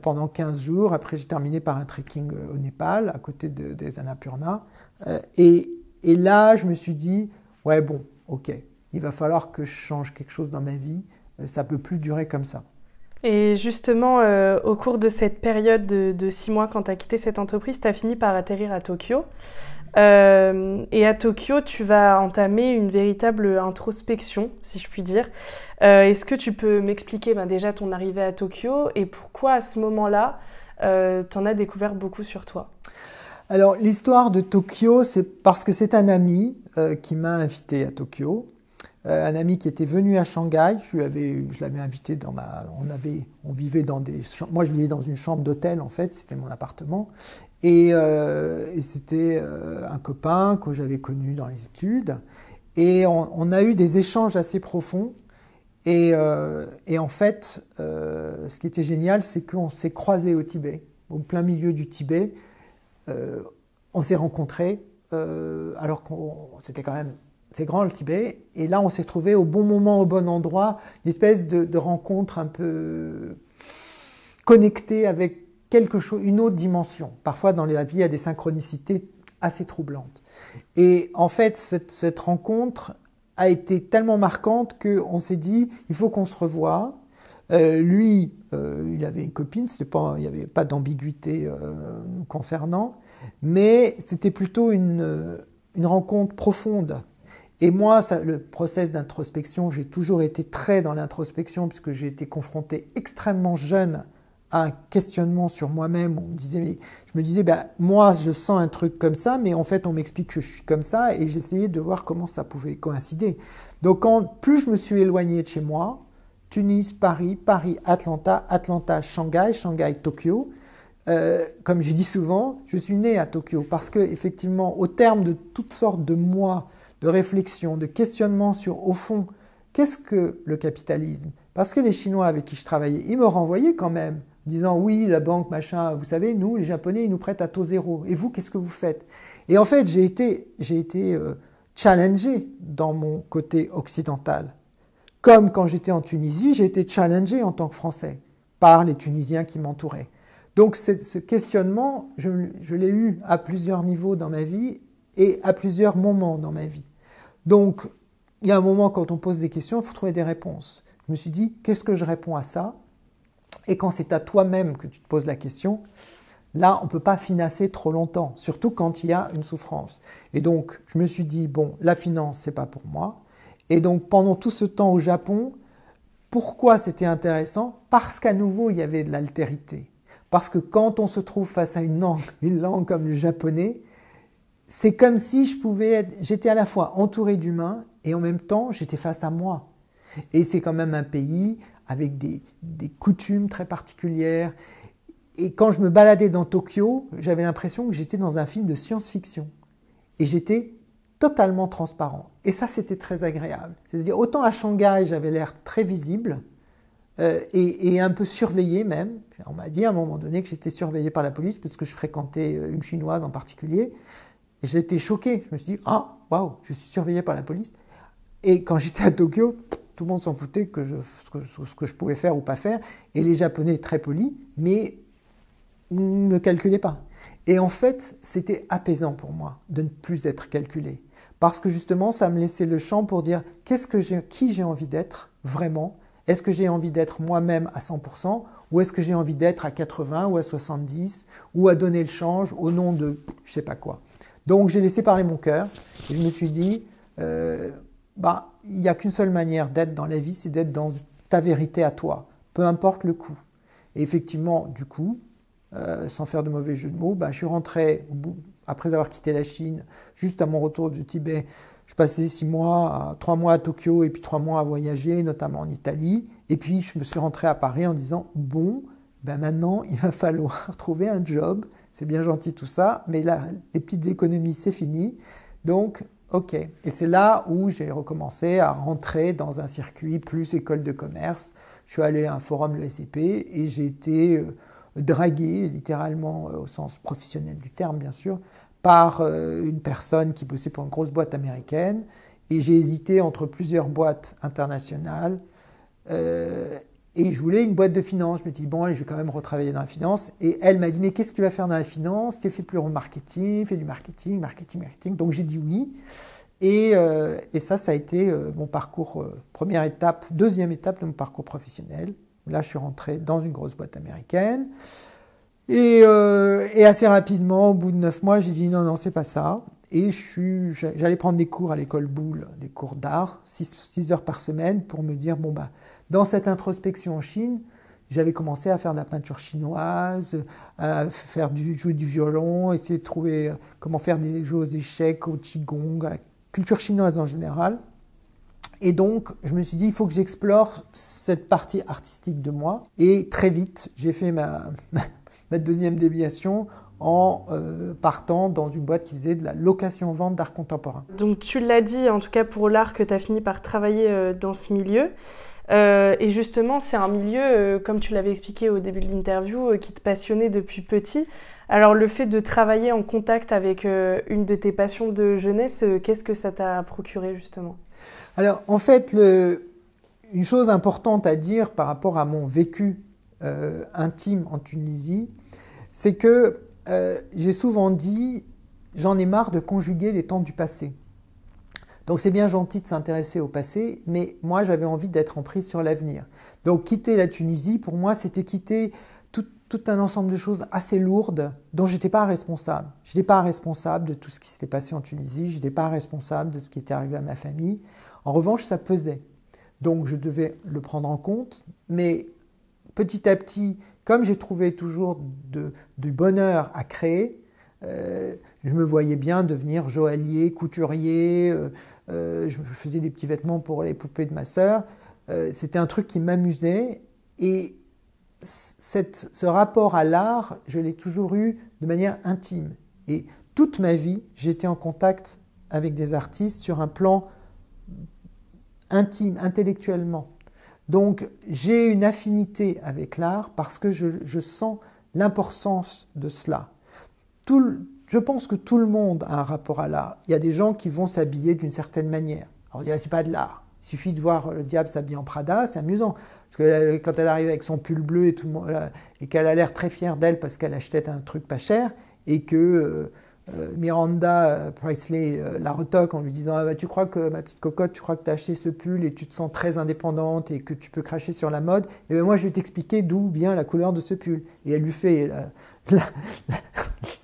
pendant 15 jours. Après j'ai terminé par un trekking au Népal, à côté des Annapurna. Et là je me suis dit, ouais bon, ok, il va falloir que je change quelque chose dans ma vie, ça peut plus durer comme ça. Et justement, au cours de cette période de 6 mois, quand tu as quitté cette entreprise, tu as fini par atterrir à Tokyo. Et à Tokyo, tu vas entamer une véritable introspection, si je puis dire. Est-ce que tu peux m'expliquer déjà ton arrivée à Tokyo et pourquoi à ce moment-là, tu en as découvert beaucoup sur toi? Alors, l'histoire de Tokyo, c'est parce que c'est un ami qui m'a invité à Tokyo. Un ami qui était venu à Shanghai, je l'avais invité on vivait moi je vivais dans une chambre d'hôtel en fait, c'était mon appartement, et c'était un copain que j'avais connu dans les études, et on a eu des échanges assez profonds, et en fait, ce qui était génial, c'est qu'on s'est croisés au Tibet, au plein milieu du Tibet, on s'est rencontrés, alors c'était quand même... C'est grand le Tibet, et là on s'est trouvé au bon moment, au bon endroit, une espèce de rencontre un peu connectée avec quelque chose, une autre dimension. Parfois dans la vie il y a des synchronicités assez troublantes. Et en fait cette rencontre a été tellement marquante qu'on s'est dit il faut qu'on se revoie. Lui, il avait une copine, il n'y avait pas d'ambiguïté concernant, mais c'était plutôt une rencontre profonde. Et moi, le process d'introspection, j'ai toujours été très dans l'introspection puisque j'ai été confronté extrêmement jeune à un questionnement sur moi-même. Je me disais, moi, je sens un truc comme ça, mais en fait, on m'explique que je suis comme ça et j'essayais de voir comment ça pouvait coïncider. Donc, plus je me suis éloigné de chez moi, Tunis, Paris, Paris, Atlanta, Atlanta, Shanghai, Shanghai, Tokyo. Comme je dis souvent, je suis né à Tokyo parce que effectivement, au terme de toutes sortes de mois de réflexion, de questionnement sur, au fond, qu'est-ce que le capitalisme? Parce que les Chinois avec qui je travaillais, ils me renvoyaient quand même, disant oui, la banque, machin, vous savez, nous, les Japonais, ils nous prêtent à taux zéro. Et vous, qu'est-ce que vous faites? Et en fait, j'ai été challengé dans mon côté occidental. Comme quand j'étais en Tunisie, j'ai été challengé en tant que Français par les Tunisiens qui m'entouraient. Donc ce questionnement, je l'ai eu à plusieurs niveaux dans ma vie et à plusieurs moments dans ma vie. Donc, il y a un moment, quand on pose des questions, il faut trouver des réponses. Je me suis dit, qu'est-ce que je réponds à ça? Et quand c'est à toi-même que tu te poses la question, là, on ne peut pas financer trop longtemps, surtout quand il y a une souffrance. Et donc, je me suis dit, bon, la finance, ce n'est pas pour moi. Et donc, pendant tout ce temps au Japon, pourquoi c'était intéressant? Parce qu'à nouveau, il y avait de l'altérité. Parce que quand on se trouve face à une langue comme le japonais, c'est comme si j'étais à la fois entouré d'humains et en même temps, j'étais face à moi. Et c'est quand même un pays avec des coutumes très particulières. Et quand je me baladais dans Tokyo, j'avais l'impression que j'étais dans un film de science-fiction. Et j'étais totalement transparent. Et ça, c'était très agréable. C'est-à-dire, autant à Shanghai, j'avais l'air très visible et un peu surveillé même. On m'a dit à un moment donné que j'étais surveillé par la police parce que je fréquentais une Chinoise en particulier. Et j'ai été choqué. Je me suis dit, ah, waouh, je suis surveillé par la police. Et quand j'étais à Tokyo, tout le monde s'en foutait ce que je pouvais faire ou pas faire. Et les Japonais, très polis, mais ne me calculaient pas. Et en fait, c'était apaisant pour moi de ne plus être calculé. Parce que justement, ça me laissait le champ pour dire qui j'ai envie d'être vraiment. Est-ce que j'ai envie d'être moi-même à 100% ou est-ce que j'ai envie d'être à 80 ou à 70 ou à donner le change au nom de je sais pas quoi. Donc j'ai laissé parler mon cœur et je me suis dit, il n'y a qu'une seule manière d'être dans la vie, c'est d'être dans ta vérité à toi, peu importe le coût. Et effectivement, du coup, sans faire de mauvais jeu de mots, je suis rentré, après avoir quitté la Chine, juste à mon retour du Tibet, je passais 3 mois à Tokyo et puis 3 mois à voyager, notamment en Italie. Et puis je me suis rentré à Paris en disant, maintenant il va falloir trouver un job. C'est bien gentil tout ça, mais là, les petites économies, c'est fini. Donc, ok. Et c'est là où j'ai recommencé à rentrer dans un circuit plus école de commerce. Je suis allé à un forum, le SCP, et j'ai été dragué, littéralement au sens professionnel du terme, bien sûr, par une personne qui bossait pour une grosse boîte américaine. Et j'ai hésité entre plusieurs boîtes internationales. Et je voulais une boîte de finance. Je me dis, je vais quand même retravailler dans la finance. Et elle m'a dit, mais qu'est-ce que tu vas faire dans la finance? Tu fais plus en marketing, fais du marketing. Donc j'ai dit oui. Et ça a été mon parcours, première étape, deuxième étape de mon parcours professionnel. Là, je suis rentré dans une grosse boîte américaine. Et assez rapidement, au bout de 9 mois, j'ai dit non, c'est pas ça. Et j'allais prendre des cours à l'école Boulle, des cours d'art, 6 heures par semaine, pour me dire, dans cette introspection en Chine, j'avais commencé à faire de la peinture chinoise, à jouer du violon, essayer de trouver comment faire des jeux aux échecs, au qigong, à la culture chinoise en général. Et donc, je me suis dit, il faut que j'explore cette partie artistique de moi. Et très vite, j'ai fait ma deuxième déviation en partant dans une boîte qui faisait de la location-vente d'art contemporain. Donc tu l'as dit, en tout cas pour l'art, que tu as fini par travailler dans ce milieu. Et justement, c'est un milieu, comme tu l'avais expliqué au début de l'interview, qui te passionnait depuis petit. Alors le fait de travailler en contact avec une de tes passions de jeunesse, qu'est-ce que ça t'a procuré justement? Alors en fait, une chose importante à dire par rapport à mon vécu intime en Tunisie, c'est que j'ai souvent dit, j'en ai marre de conjuguer les temps du passé. Donc c'est bien gentil de s'intéresser au passé, mais moi j'avais envie d'être en prise sur l'avenir. Donc quitter la Tunisie, pour moi, c'était quitter tout un ensemble de choses assez lourdes dont je n'étais pas responsable. Je n'étais pas responsable de tout ce qui s'était passé en Tunisie, je n'étais pas responsable de ce qui était arrivé à ma famille. En revanche, ça pesait. Donc je devais le prendre en compte, mais petit à petit, comme j'ai trouvé toujours du bonheur à créer, je me voyais bien devenir joaillier, couturier, je faisais des petits vêtements pour les poupées de ma sœur. C'était un truc qui m'amusait et ce rapport à l'art, je l'ai toujours eu de manière intime. Et toute ma vie, j'étais en contact avec des artistes sur un plan intime, intellectuellement. Donc j'ai une affinité avec l'art parce que je sens l'importance de cela. Je pense que tout le monde a un rapport à l'art. Il y a des gens qui vont s'habiller d'une certaine manière. Alors on dirait c'est pas de l'art. Il suffit de voir le diable s'habiller en Prada, c'est amusant. Parce que quand elle arrive avec son pull bleu et qu'elle a l'air très fière d'elle parce qu'elle achetait un truc pas cher, et que Miranda Priestly la retoque en lui disant ah, bah, tu crois que, ma petite cocotte, tu crois que tu as acheté ce pull et tu te sens très indépendante et que tu peux cracher sur la mode, et bien moi je vais t'expliquer d'où vient la couleur de ce pull. Et elle lui fait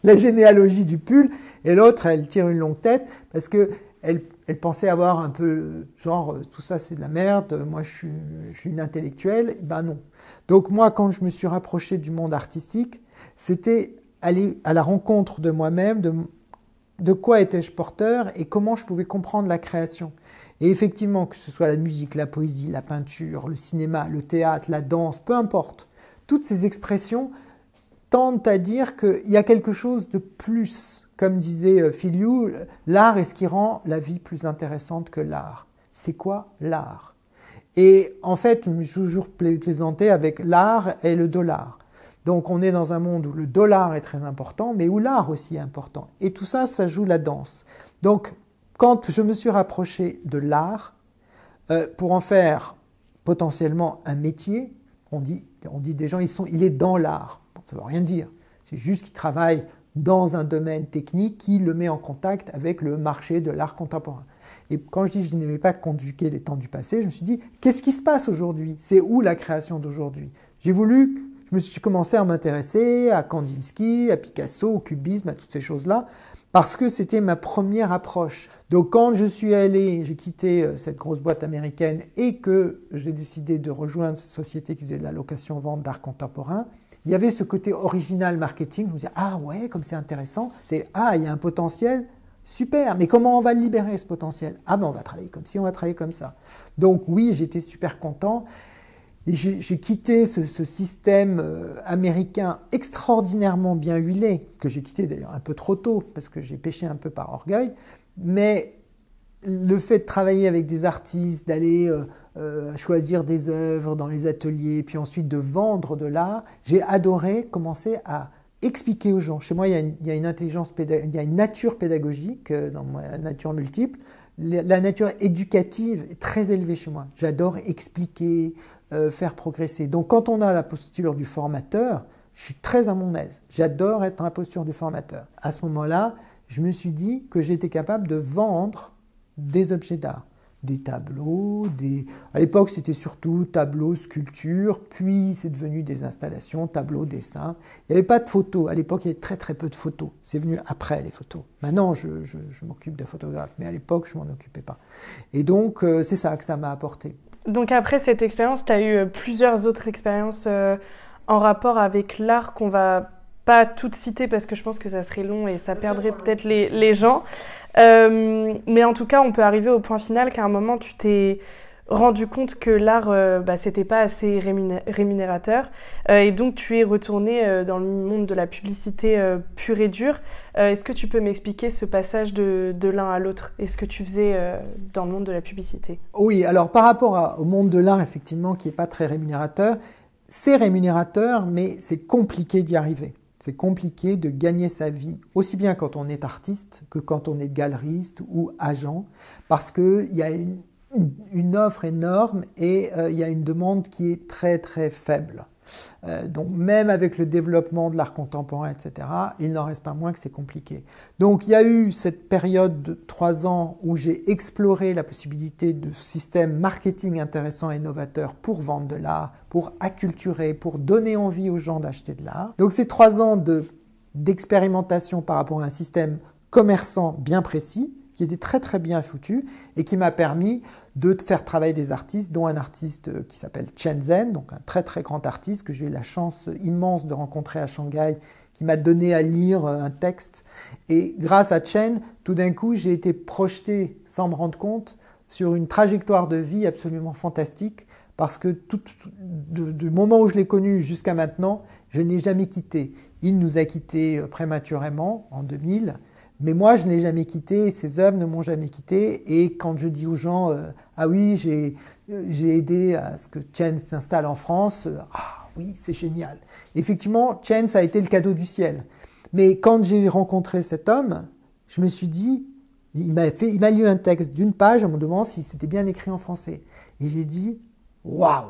la généalogie du pull, et l'autre elle tire une longue tête parce que elle pensait avoir un peu, genre, tout ça c'est de la merde, moi je suis une intellectuelle. Ben non. Donc moi, quand je me suis rapproché du monde artistique, c'était aller à la rencontre de moi-même, de quoi étais-je porteur et comment je pouvais comprendre la création. Et effectivement, que ce soit la musique, la poésie, la peinture, le cinéma, le théâtre, la danse, peu importe, toutes ces expressions tendent à dire qu'il y a quelque chose de plus. Comme disait Phil Yu, l'art est ce qui rend la vie plus intéressante que l'art. C'est quoi l'art? Et en fait, je me suis toujours plaisanté avec l'art et le dollar. Donc on est dans un monde où le dollar est très important, mais où l'art aussi est important. Et tout ça, ça joue la danse. Donc quand je me suis rapproché de l'art, pour en faire potentiellement un métier, on dit des gens, il est dans l'art. Bon, ça ne veut rien dire. C'est juste qu'il travaille dans un domaine technique qui le met en contact avec le marché de l'art contemporain. Et quand je dis que je n'aimais pas conjuguer les temps du passé, je me suis dit, qu'est-ce qui se passe aujourd'hui? C'est où la création d'aujourd'hui? Je me suis commencé à m'intéresser à Kandinsky, à Picasso, au cubisme, à toutes ces choses-là, parce que c'était ma première approche. Donc quand j'ai quitté cette grosse boîte américaine et que j'ai décidé de rejoindre cette société qui faisait de la location-vente d'art contemporain, il y avait ce côté original marketing. Je me disais, ah ouais, comme c'est intéressant, il y a un potentiel, super, mais comment on va le libérer ce potentiel? Ah ben on va travailler comme ci, on va travailler comme ça. Donc oui, j'étais super content. Et j'ai quitté ce système américain extraordinairement bien huilé, que j'ai quitté d'ailleurs un peu trop tôt, parce que j'ai péché un peu par orgueil, mais le fait de travailler avec des artistes, d'aller choisir des œuvres dans les ateliers, puis ensuite de vendre de l'art, j'ai adoré commencer à expliquer aux gens. Chez moi, il y a une nature pédagogique dans ma nature multiple. La nature éducative est très élevée chez moi. J'adore expliquer, faire progresser. Donc quand on a la posture du formateur, je suis très à mon aise. J'adore être dans la posture du formateur. À ce moment-là, je me suis dit que j'étais capable de vendre des objets d'art, des tableaux, à l'époque c'était surtout tableaux, sculptures, puis c'est devenu des installations, tableaux, dessins. Il n'y avait pas de photos, à l'époque il y avait très très peu de photos, c'est venu après les photos. Maintenant je m'occupe des photographes, mais à l'époque je ne m'en occupais pas. Et donc c'est ça que ça m'a apporté. Donc après cette expérience, tu as eu plusieurs autres expériences en rapport avec l'art qu'on va pas toutes citer parce que je pense que ça serait long et ça perdrait peut-être les gens. Mais en tout cas, on peut arriver au point final qu'à un moment, tu t'es rendu compte que l'art, c'était pas assez rémunérateur. Et donc, tu es retourné dans le monde de la publicité pure et dure. Est-ce que tu peux m'expliquer ce passage de l'un à l'autre et ce que tu faisais dans le monde de la publicité? Oui, alors par rapport au monde de l'art, effectivement, qui n'est pas très rémunérateur, c'est rémunérateur, mais c'est compliqué d'y arriver. C'est compliqué de gagner sa vie, aussi bien quand on est artiste que quand on est galeriste ou agent, parce qu'il y a une offre énorme et il y a une demande qui est très très faible. Donc même avec le développement de l'art contemporain, etc., il n'en reste pas moins que c'est compliqué. Donc il y a eu cette période de 3 ans où j'ai exploré la possibilité de systèmes marketing intéressants et innovateurs pour vendre de l'art, pour acculturer, pour donner envie aux gens d'acheter de l'art. Donc ces 3 ans d'expérimentation par rapport à un système commerçant bien précis, qui était très très bien foutu et qui m'a permis de faire travailler des artistes, dont un artiste qui s'appelle Chen Zhen, donc un très très grand artiste que j'ai eu la chance immense de rencontrer à Shanghai, qui m'a donné à lire un texte. Et grâce à Chen, tout d'un coup, j'ai été projeté, sans me rendre compte, sur une trajectoire de vie absolument fantastique, parce que du moment où je l'ai connu jusqu'à maintenant, je n'ai jamais quitté. Il nous a quittés prématurément en 2000, mais moi, je ne l'ai jamais quitté, ses œuvres ne m'ont jamais quitté. Et quand je dis aux gens, ah oui, j'ai aidé à ce que Chen s'installe en France, ah oui, c'est génial. Effectivement, Chen, ça a été le cadeau du ciel. Mais quand j'ai rencontré cet homme, je me suis dit, il m'a lu un texte d'une page en me demandant si c'était bien écrit en français. Et j'ai dit, waouh!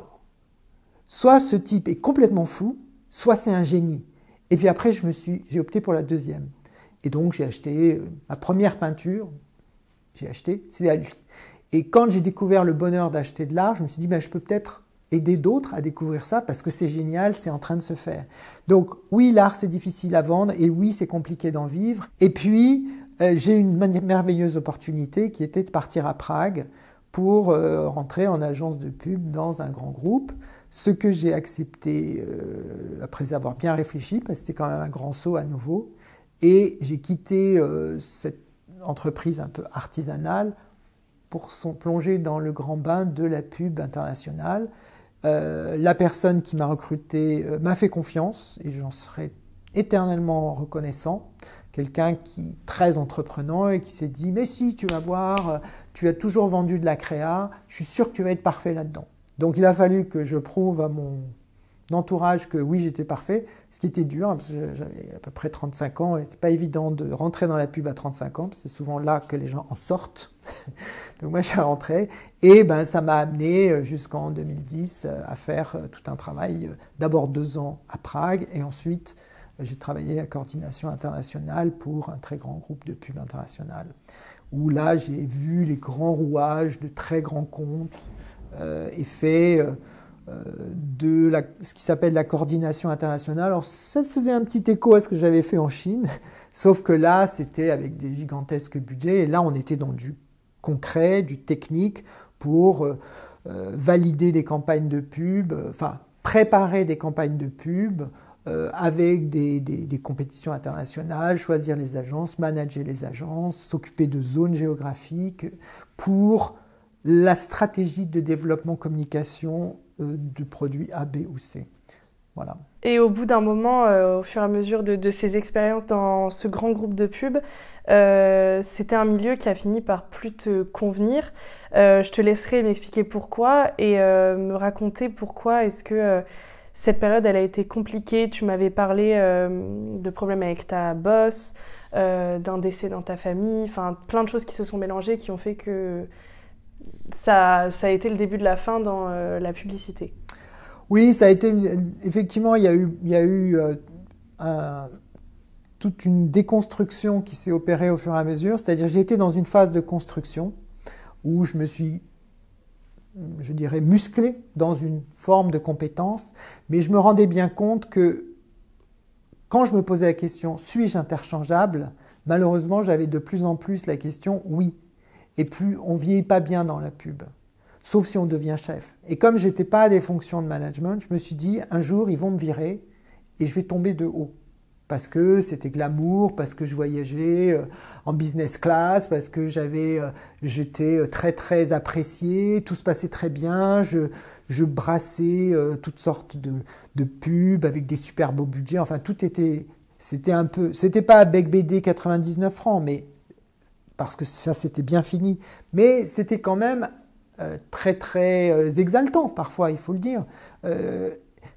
Soit ce type est complètement fou, soit c'est un génie. Et puis après, j'ai opté pour la deuxième. Et donc, j'ai acheté ma première peinture, c'est à lui. Et quand j'ai découvert le bonheur d'acheter de l'art, je me suis dit, je peux peut-être aider d'autres à découvrir ça parce que c'est génial, c'est en train de se faire. Donc, oui, l'art, c'est difficile à vendre et oui, c'est compliqué d'en vivre. Et puis, j'ai eu une merveilleuse opportunité qui était de partir à Prague pour rentrer en agence de pub dans un grand groupe. Ce que j'ai accepté après avoir bien réfléchi, parce que c'était quand même un grand saut à nouveau. Et j'ai quitté cette entreprise un peu artisanale pour plonger dans le grand bain de la pub internationale. La personne qui m'a recruté m'a fait confiance et j'en serai éternellement reconnaissant. Quelqu'un qui est très entreprenant et qui s'est dit « Mais si, tu vas voir, tu as toujours vendu de la créa, je suis sûr que tu vas être parfait là-dedans. » Donc il a fallu que je prouve à mon entourage que oui, j'étais parfait, ce qui était dur, parce que j'avais à peu près 35 ans, et c'était pas évident de rentrer dans la pub à 35 ans, parce que c'est souvent là que les gens en sortent. Donc moi, je suis rentré, et ça m'a amené jusqu'en 2010 à faire tout un travail, d'abord 2 ans à Prague, et ensuite j'ai travaillé à coordination internationale pour un très grand groupe de pub international, où là, j'ai vu les grands rouages de très grands comptes, et fait ce qui s'appelle la coordination internationale. Alors ça faisait un petit écho à ce que j'avais fait en Chine, sauf que là c'était avec des gigantesques budgets et là on était dans du concret, du technique pour valider des campagnes de pub, préparer des campagnes de pub avec des compétitions internationales, choisir les agences, manager les agences, s'occuper de zones géographiques pour la stratégie de développement communication du produit A, B ou C. Voilà. Et au bout d'un moment, au fur et à mesure de ces expériences dans ce grand groupe de pub, c'était un milieu qui a fini par plus te convenir. Je te laisserai m'expliquer pourquoi et me raconter pourquoi est-ce que cette période elle a été compliquée. Tu m'avais parlé de problèmes avec ta boss, d'un décès dans ta famille, enfin plein de choses qui se sont mélangées qui ont fait que ça a été le début de la fin dans la publicité. Oui, ça a été effectivement, il y a eu toute une déconstruction qui s'est opérée au fur et à mesure. C'est-à-dire, j'ai été dans une phase de construction où je me suis, je dirais, musclé dans une forme de compétence, mais je me rendais bien compte que quand je me posais la question « suis-je interchangeable ?», malheureusement, j'avais de plus en plus la question « oui ». Et plus on ne vieillit pas bien dans la pub, sauf si on devient chef. Et comme je n'étais pas à des fonctions de management, je me suis dit, un jour, ils vont me virer et je vais tomber de haut. Parce que c'était glamour, parce que je voyageais en business class, parce que j'étais très très apprécié, tout se passait très bien, je brassais toutes sortes de pubs avec des super beaux budgets, enfin c'était pas Bec BD 99 francs, mais parce que ça c'était bien fini, mais c'était quand même très très exaltant parfois, il faut le dire.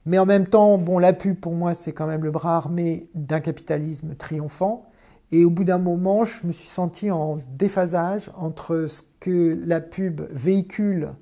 Mais en même temps, la pub pour moi c'est quand même le bras armé d'un capitalisme triomphant. Et au bout d'un moment, je me suis senti en déphasage entre ce que la pub véhicule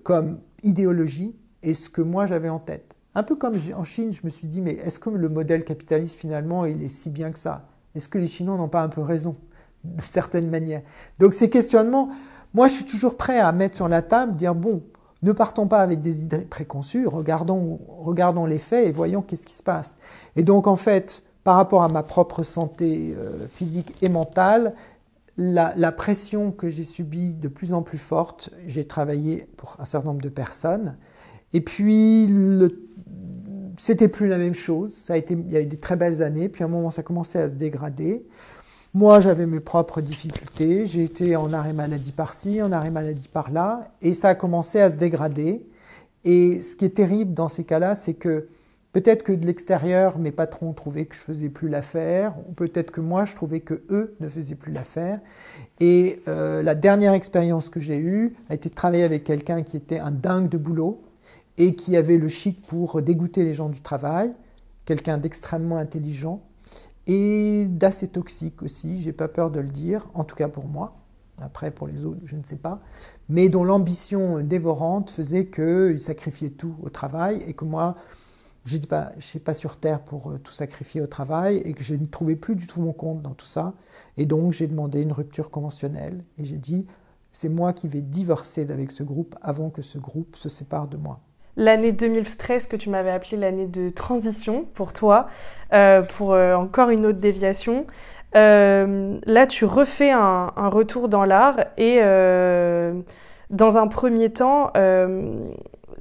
comme idéologie et ce que moi j'avais en tête. Un peu comme en Chine, je me suis dit, mais est-ce que le modèle capitaliste, finalement, il est si bien que ça? Est-ce que les Chinois n'ont pas un peu raison, de certaines manières? Donc ces questionnements, moi je suis toujours prêt à mettre sur la table, dire, bon, ne partons pas avec des idées préconçues, regardons les faits et voyons qu'est-ce qui se passe. Et donc en fait, par rapport à ma propre santé physique et mentale, la pression que j'ai subie de plus en plus forte, j'ai travaillé pour un certain nombre de personnes, et puis c'était plus la même chose, il y a eu des très belles années, puis à un moment ça commençait à se dégrader. Moi j'avais mes propres difficultés, j'ai été en arrêt maladie par-ci, en arrêt maladie par-là, et ça a commencé à se dégrader. Et ce qui est terrible dans ces cas-là, c'est que peut-être que de l'extérieur, mes patrons trouvaient que je faisais plus l'affaire, ou peut-être que moi, je trouvais que eux ne faisaient plus l'affaire. Et la dernière expérience que j'ai eue a été de travailler avec quelqu'un qui était un dingue de boulot et qui avait le chic pour dégoûter les gens du travail, quelqu'un d'extrêmement intelligent et d'assez toxique aussi, j'ai pas peur de le dire, en tout cas pour moi. Après, pour les autres, je ne sais pas, mais dont l'ambition dévorante faisait qu'il sacrifiait tout au travail et que moi, je n'étais pas sur Terre pour tout sacrifier au travail et que je ne trouvais plus du tout mon compte dans tout ça. Et donc, j'ai demandé une rupture conventionnelle et j'ai dit, c'est moi qui vais divorcer avec ce groupe avant que ce groupe se sépare de moi. L'année 2013 que tu m'avais appelée l'année de transition pour toi, pour encore une autre déviation. Là, tu refais un retour dans l'art et dans un premier temps,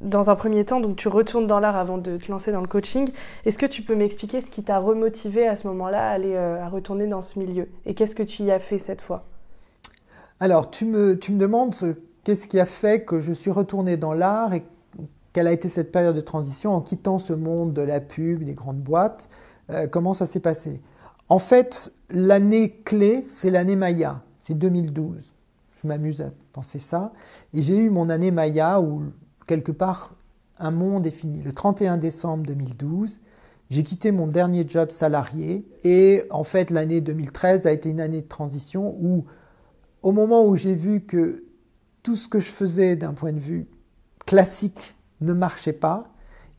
donc tu retournes dans l'art avant de te lancer dans le coaching. Est-ce que tu peux m'expliquer ce qui t'a remotivé à ce moment-là à retourner dans ce milieu? Et qu'est-ce que tu y as fait cette fois? Alors, tu me demandes qu'est-ce qui a fait que je suis retourné dans l'art et quelle a été cette période de transition en quittant ce monde de la pub, des grandes boîtes. Comment ça s'est passé? En fait, l'année clé, c'est l'année Maya, c'est 2012. Je m'amuse à penser ça. Et j'ai eu mon année Maya où, quelque part, un monde est fini. Le 31 décembre 2012, j'ai quitté mon dernier job salarié. Et en fait, l'année 2013 a été une année de transition où, au moment où j'ai vu que tout ce que je faisais d'un point de vue classique ne marchait pas,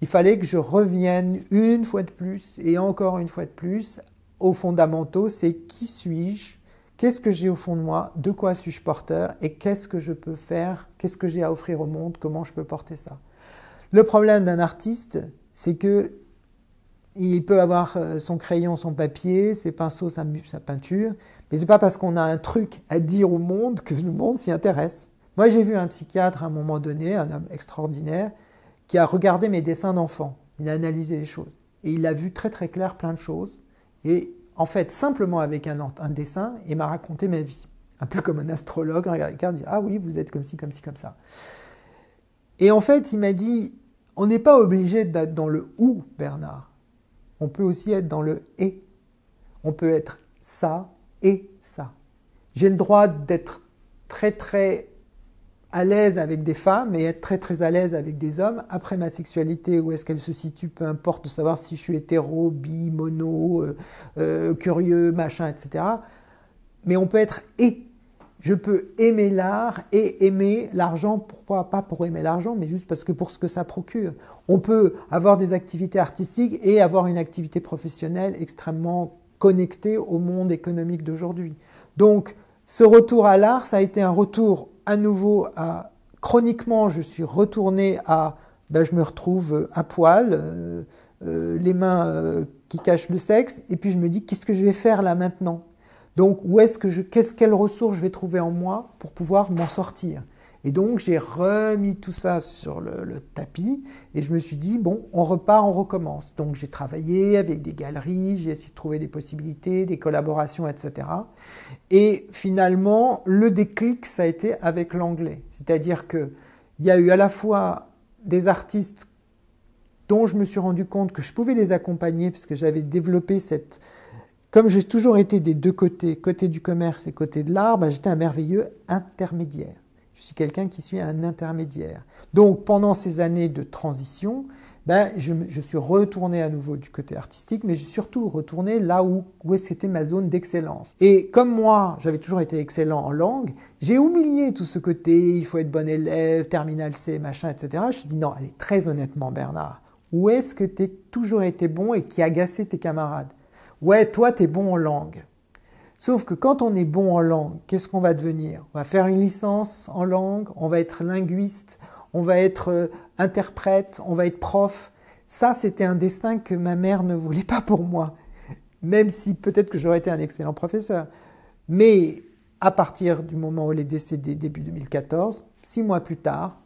il fallait que je revienne une fois de plus et encore une fois de plus aux fondamentaux, c'est qui suis-je, qu'est-ce que j'ai au fond de moi, de quoi suis-je porteur et qu'est-ce que je peux faire, qu'est-ce que j'ai à offrir au monde, comment je peux porter ça. Le problème d'un artiste, c'est que il peut avoir son crayon, son papier, ses pinceaux, sa peinture, mais c'est pas parce qu'on a un truc à dire au monde que le monde s'y intéresse. Moi, j'ai vu un psychiatre à un moment donné, un homme extraordinaire, qui a regardé mes dessins d'enfants. Il a analysé les choses. Et il a vu très très clair plein de choses. Et en fait, simplement avec un dessin, il m'a raconté ma vie. Un peu comme un astrologue, regarde, dit « Ah oui, vous êtes comme ci, comme ci, comme ça ». Et en fait, il m'a dit « On n'est pas obligé d'être dans le « ou », Bernard. On peut aussi être dans le « et ». On peut être ça et ça. J'ai le droit d'être très très à l'aise avec des femmes et être très très à l'aise avec des hommes. Après ma sexualité, où est-ce qu'elle se situe, peu importe de savoir si je suis hétéro, bi, mono, curieux, machin, etc. Mais on peut être et. Je peux aimer l'art et aimer l'argent, pourquoi pas pour aimer l'argent, mais juste parce que pour ce que ça procure. On peut avoir des activités artistiques et avoir une activité professionnelle extrêmement connectée au monde économique d'aujourd'hui. Donc, ce retour à l'art, ça a été un retour à nouveau chroniquement, je suis retourné je me retrouve à poil, les mains qui cachent le sexe, et puis je me dis, qu'est-ce que je vais faire là maintenant? Donc, quelles ressources je vais trouver en moi pour pouvoir m'en sortir? Et donc, j'ai remis tout ça sur le tapis et je me suis dit, bon, on repart, on recommence. Donc, j'ai travaillé avec des galeries, j'ai essayé de trouver des possibilités, des collaborations, etc. Et finalement, le déclic, ça a été avec l'anglais. C'est-à-dire qu'il y a eu à la fois des artistes dont je me suis rendu compte que je pouvais les accompagner parce que j'avais développé cette... Comme j'ai toujours été des deux côtés, côté du commerce et côté de l'art, j'étais un merveilleux intermédiaire. Je suis quelqu'un qui suit un intermédiaire. Donc, pendant ces années de transition, je suis retourné à nouveau du côté artistique, mais je suis surtout retourné là où c'était ma zone d'excellence. Et comme moi, j'avais toujours été excellent en langue, j'ai oublié tout ce côté, il faut être bon élève, terminal C, machin, etc. Je me suis dit, non, allez, très honnêtement, Bernard, Où est-ce que tu as toujours été bon et qui agaçait tes camarades? Ouais, toi, tu es bon en langue. Sauf que quand on est bon en langue, qu'est-ce qu'on va devenir? On va faire une licence en langue, on va être linguiste, on va être interprète, on va être prof. Ça, c'était un destin que ma mère ne voulait pas pour moi. Même si peut-être que j'aurais été un excellent professeur. Mais à partir du moment où elle est décédée, début 2014, 6 mois plus tard,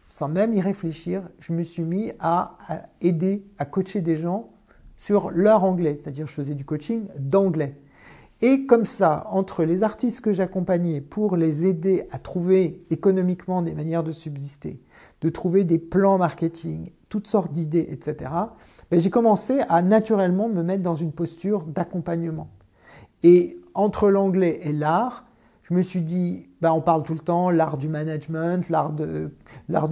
sans même y réfléchir, je me suis mis à aider, à coacher des gens sur leur anglais. C'est-à-dire je faisais du coaching d'anglais. Et comme ça, entre les artistes que j'accompagnais pour les aider à trouver économiquement des manières de subsister, de trouver des plans marketing, toutes sortes d'idées, etc., ben j'ai commencé à naturellement me mettre dans une posture d'accompagnement. Et entre l'anglais et l'art, je me suis dit, ben on parle tout le temps, l'art du management, l'art de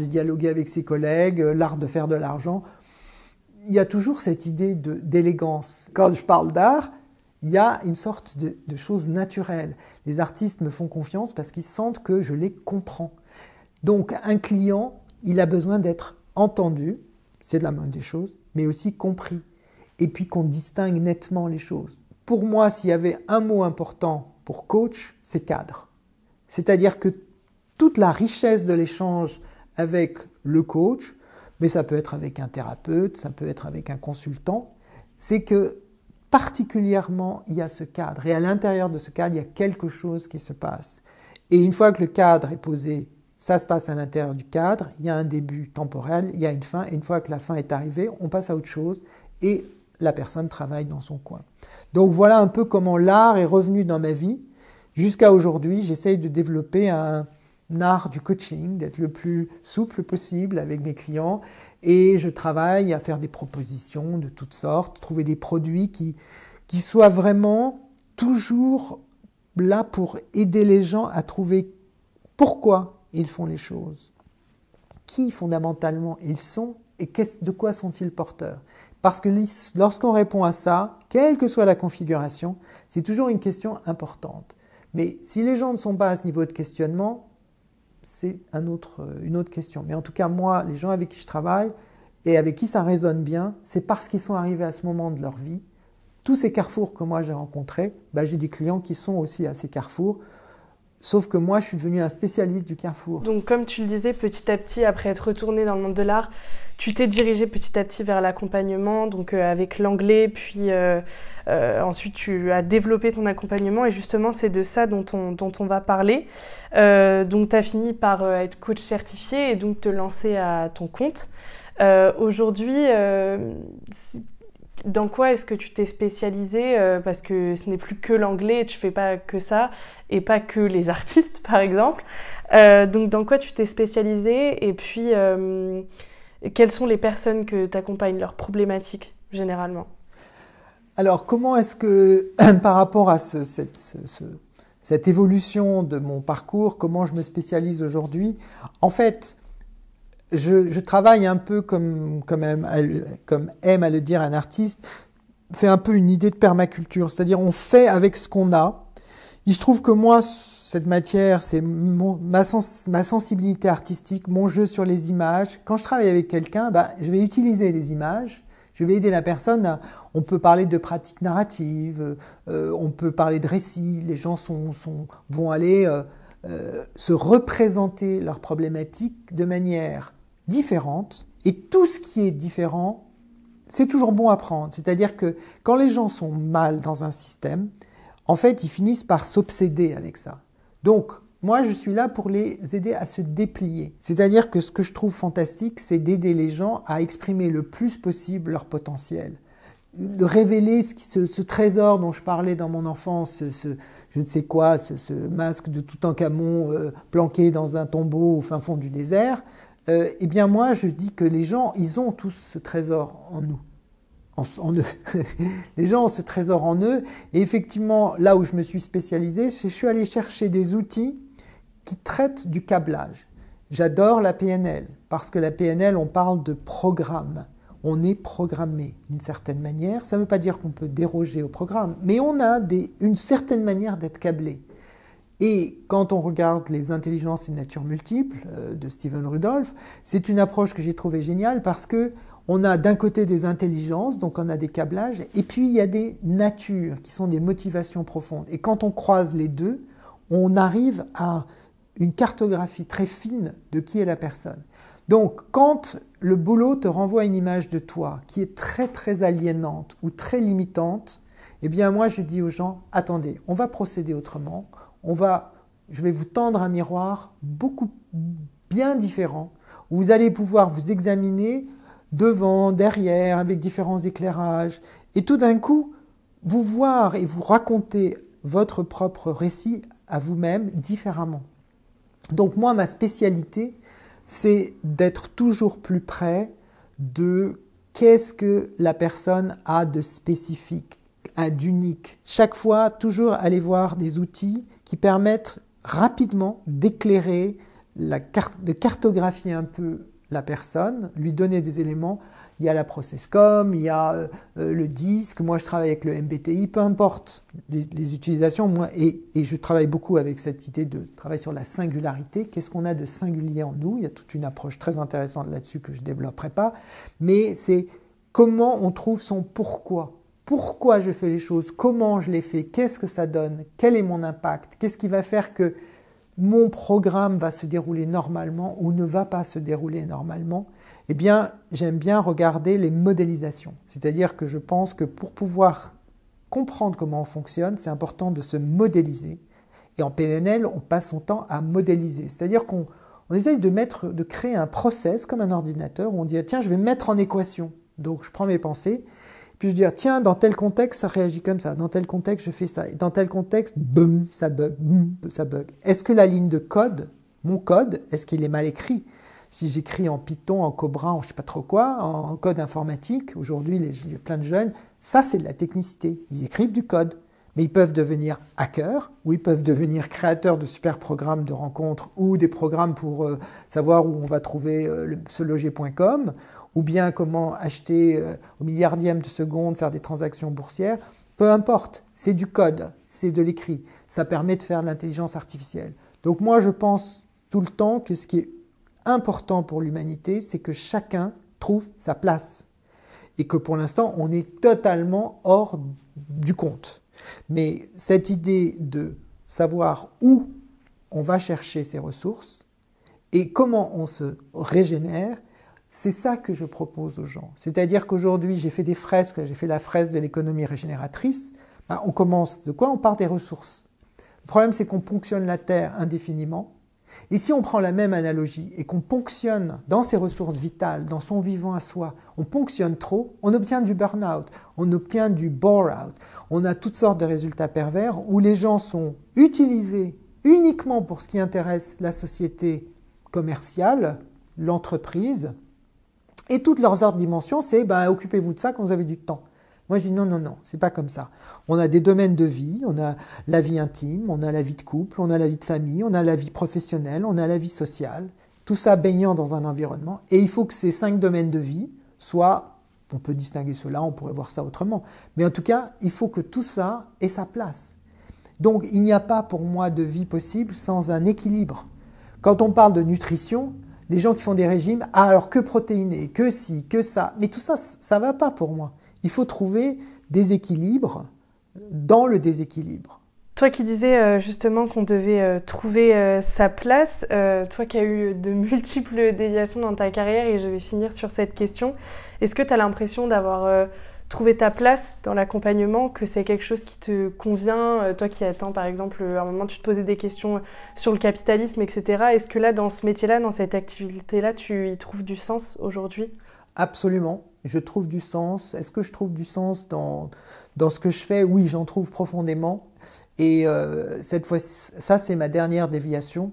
dialoguer avec ses collègues, l'art de faire de l'argent. Il y a toujours cette idée d'élégance. Quand je parle d'art, il y a une sorte de chose naturelle. Les artistes me font confiance parce qu'ils sentent que je les comprends. Donc un client, il a besoin d'être entendu, c'est de la moindre des choses, mais aussi compris. Et puis qu'on distingue nettement les choses. Pour moi, s'il y avait un mot important pour coach, c'est cadre. C'est-à-dire que toute la richesse de l'échange avec le coach, mais ça peut être avec un thérapeute, ça peut être avec un consultant, c'est que particulièrement, il y a ce cadre. Et à l'intérieur de ce cadre, il y a quelque chose qui se passe. Et une fois que le cadre est posé, ça se passe à l'intérieur du cadre, il y a un début temporel, il y a une fin, et une fois que la fin est arrivée, on passe à autre chose, et la personne travaille dans son coin. Donc voilà un peu comment l'art est revenu dans ma vie. Jusqu'à aujourd'hui, j'essaye de développer un art du coaching, d'être le plus souple possible avec mes clients, et je travaille à faire des propositions de toutes sortes, trouver des produits qui soient vraiment toujours là pour aider les gens à trouver pourquoi ils font les choses, qui fondamentalement ils sont et de quoi sont-ils porteurs. Parce que lorsqu'on répond à ça, quelle que soit la configuration, c'est toujours une question importante. Mais si les gens ne sont pas à ce niveau de questionnement, c'est une autre question. Mais en tout cas, moi, les gens avec qui je travaille et avec qui ça résonne bien, c'est parce qu'ils sont arrivés à ce moment de leur vie. Tous ces carrefours que moi j'ai rencontrés, j'ai des clients qui sont aussi à ces carrefours. Sauf que moi, je suis devenu un spécialiste du carrefour. Donc, comme tu le disais, petit à petit, après être retourné dans le monde de l'art, tu t'es dirigé petit à petit vers l'accompagnement, donc avec l'anglais, puis ensuite tu as développé ton accompagnement, et justement, c'est de ça dont on va parler. Donc, tu as fini par être coach certifié et donc te lancer à ton compte. Aujourd'hui, dans quoi est-ce que tu t'es spécialisé, parce que ce n'est plus que l'anglais, tu fais pas que ça, et pas que les artistes, par exemple. Donc, dans quoi tu t'es spécialisé, et puis quelles sont les personnes que tu accompagnes, leurs problématiques, généralement? Alors, comment est-ce que, par rapport à cette évolution de mon parcours, comment je me spécialise aujourd'hui? En fait, je travaille un peu comme aime à le dire un artiste, c'est un peu une idée de permaculture, c'est-à-dire on fait avec ce qu'on a. Il se trouve que moi, cette matière, c'est ma sensibilité artistique, mon jeu sur les images. Quand je travaille avec quelqu'un, je vais utiliser les images, je vais aider la personne. On peut parler de pratiques narratives, on peut parler de récits, les gens vont aller se représenter leurs problématiques de manière différente, et tout ce qui est différent, c'est toujours bon à prendre. C'est-à-dire que quand les gens sont mal dans un système, en fait, ils finissent par s'obséder avec ça. Donc, moi, je suis là pour les aider à se déplier. C'est-à-dire que ce que je trouve fantastique, c'est d'aider les gens à exprimer le plus possible leur potentiel. De révéler ce trésor dont je parlais dans mon enfance, je ne sais quoi, ce masque de Toutankhamon planqué dans un tombeau au fin fond du désert. Eh bien moi, je dis que les gens, ils ont tous ce trésor en nous. En eux. Les gens ont ce trésor en eux. Et effectivement, là où je me suis spécialisé, je suis allé chercher des outils qui traitent du câblage. J'adore la PNL, parce que la PNL, on parle de programme. On est programmé d'une certaine manière. Ça ne veut pas dire qu'on peut déroger au programme, mais on a une certaine manière d'être câblé. Et quand on regarde les intelligences et natures multiples de Stephen Rudolph, c'est une approche que j'ai trouvée géniale parce que On a d'un côté des intelligences, donc on a des câblages, et puis il y a des natures qui sont des motivations profondes. Et quand on croise les deux, on arrive à une cartographie très fine de qui est la personne. Donc quand le boulot te renvoie une image de toi qui est très très aliénante ou très limitante, eh bien moi je dis aux gens, attendez, on va procéder autrement, je vais vous tendre un miroir beaucoup bien différent, où vous allez pouvoir vous examiner devant, derrière, avec différents éclairages, et tout d'un coup, vous voir et vous raconter votre propre récit à vous-même différemment. Donc moi, ma spécialité, c'est d'être toujours plus près de qu'est-ce que la personne a de spécifique, a d'unique. Chaque fois, toujours aller voir des outils qui permettent rapidement d'éclairer, de cartographier un peu la personne, lui donner des éléments. Il y a la ProcessCom, il y a le disque, moi je travaille avec le MBTI, peu importe les utilisations, moi, et je travaille beaucoup avec cette idée de travail sur la singularité. Qu'est-ce qu'on a de singulier en nous? Il y a toute une approche très intéressante là-dessus que je ne développerai pas, mais c'est comment on trouve son pourquoi. Pourquoi je fais les choses, comment je les fais, qu'est-ce que ça donne, quel est mon impact, qu'est-ce qui va faire que mon programme va se dérouler normalement ou ne va pas se dérouler normalement. Eh bien, j'aime bien regarder les modélisations. C'est-à-dire que je pense que pour pouvoir comprendre comment on fonctionne, c'est important de se modéliser. Et en PNL, on passe son temps à modéliser. C'est-à-dire qu'on essaye de créer un process comme un ordinateur où on dit « tiens, je vais mettre en équation ». Donc, je prends mes pensées. Puis je dis, tiens, dans tel contexte, ça réagit comme ça. Dans tel contexte, je fais ça. Et dans tel contexte, boum, ça bug, boum, ça bug. Est-ce que la ligne de code, mon code, est-ce qu'il est mal écrit? Si j'écris en Python, en Cobra, en je ne sais pas trop quoi, en code informatique, aujourd'hui, il y a plein de jeunes, ça, c'est de la technicité. Ils écrivent du code. Mais ils peuvent devenir hackers, ou ils peuvent devenir créateurs de super programmes de rencontres, ou des programmes pour savoir où on va trouver seloger.com, ou bien comment acheter au milliardième de seconde, faire des transactions boursières. Peu importe, c'est du code, c'est de l'écrit. Ça permet de faire de l'intelligence artificielle. Donc moi, je pense tout le temps que ce qui est important pour l'humanité, c'est que chacun trouve sa place. Et que pour l'instant, on est totalement hors du compte. Mais cette idée de savoir où on va chercher ses ressources et comment on se régénère, c'est ça que je propose aux gens. C'est-à-dire qu'aujourd'hui, j'ai fait des fresques, j'ai fait la fresque de l'économie régénératrice. On commence de quoi? On part des ressources. Le problème, c'est qu'on ponctionne la Terre indéfiniment. Et si on prend la même analogie et qu'on ponctionne dans ses ressources vitales, dans son vivant à soi, on ponctionne trop, on obtient du burn-out, on obtient du bore-out. On a toutes sortes de résultats pervers où les gens sont utilisés uniquement pour ce qui intéresse la société commerciale, l'entreprise, et toutes leurs autres dimensions, c'est occupez-vous de ça quand vous avez du temps. Moi, je dis non, c'est pas comme ça. On a des domaines de vie, on a la vie intime, on a la vie de couple, on a la vie de famille, on a la vie professionnelle, on a la vie sociale, tout ça baignant dans un environnement. Et il faut que ces 5 domaines de vie soient, on peut distinguer cela, on pourrait voir ça autrement, mais en tout cas, il faut que tout ça ait sa place. Donc, il n'y a pas pour moi de vie possible sans un équilibre. Quand on parle de nutrition, les gens qui font des régimes, alors que protéinés, que ci, que ça, mais tout ça, ça ne va pas pour moi. Il faut trouver des équilibres dans le déséquilibre. Toi qui disais justement qu'on devait trouver sa place, toi qui as eu de multiples déviations dans ta carrière, et je vais finir sur cette question, est-ce que tu as l'impression d'avoir trouvé ta place dans l'accompagnement, que c'est quelque chose qui te convient, toi qui attends par exemple, à un moment tu te posais des questions sur le capitalisme, etc. Est-ce que là, dans ce métier-là, dans cette activité-là, tu y trouves du sens aujourd'hui ? Absolument, je trouve du sens. Est-ce que je trouve du sens dans ce que je fais? Oui, j'en trouve profondément. Et cette fois, ça c'est ma dernière déviation.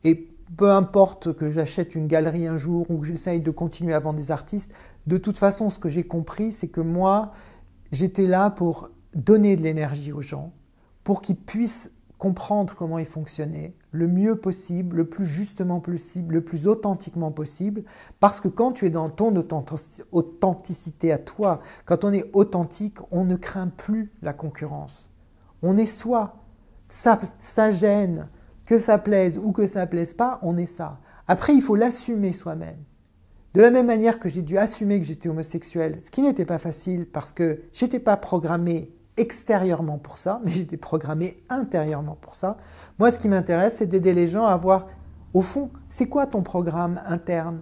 Et peu importe que j'achète une galerie un jour ou que j'essaye de continuer à vendre des artistes, de toute façon, ce que j'ai compris, c'est que moi, j'étais là pour donner de l'énergie aux gens, pour qu'ils puissent comprendre comment ils fonctionnaient le mieux possible, le plus justement possible, le plus authentiquement possible, parce que quand tu es dans ton authenticité à toi, quand on est authentique, on ne craint plus la concurrence. On est soi. Ça gêne, que ça plaise ou que ça plaise pas, on est ça. Après, il faut l'assumer soi-même. De la même manière que j'ai dû assumer que j'étais homosexuel, ce qui n'était pas facile parce que j'étais pas programmé extérieurement pour ça, mais j'étais programmé intérieurement pour ça. Moi, ce qui m'intéresse, c'est d'aider les gens à voir, au fond, c'est quoi ton programme interne?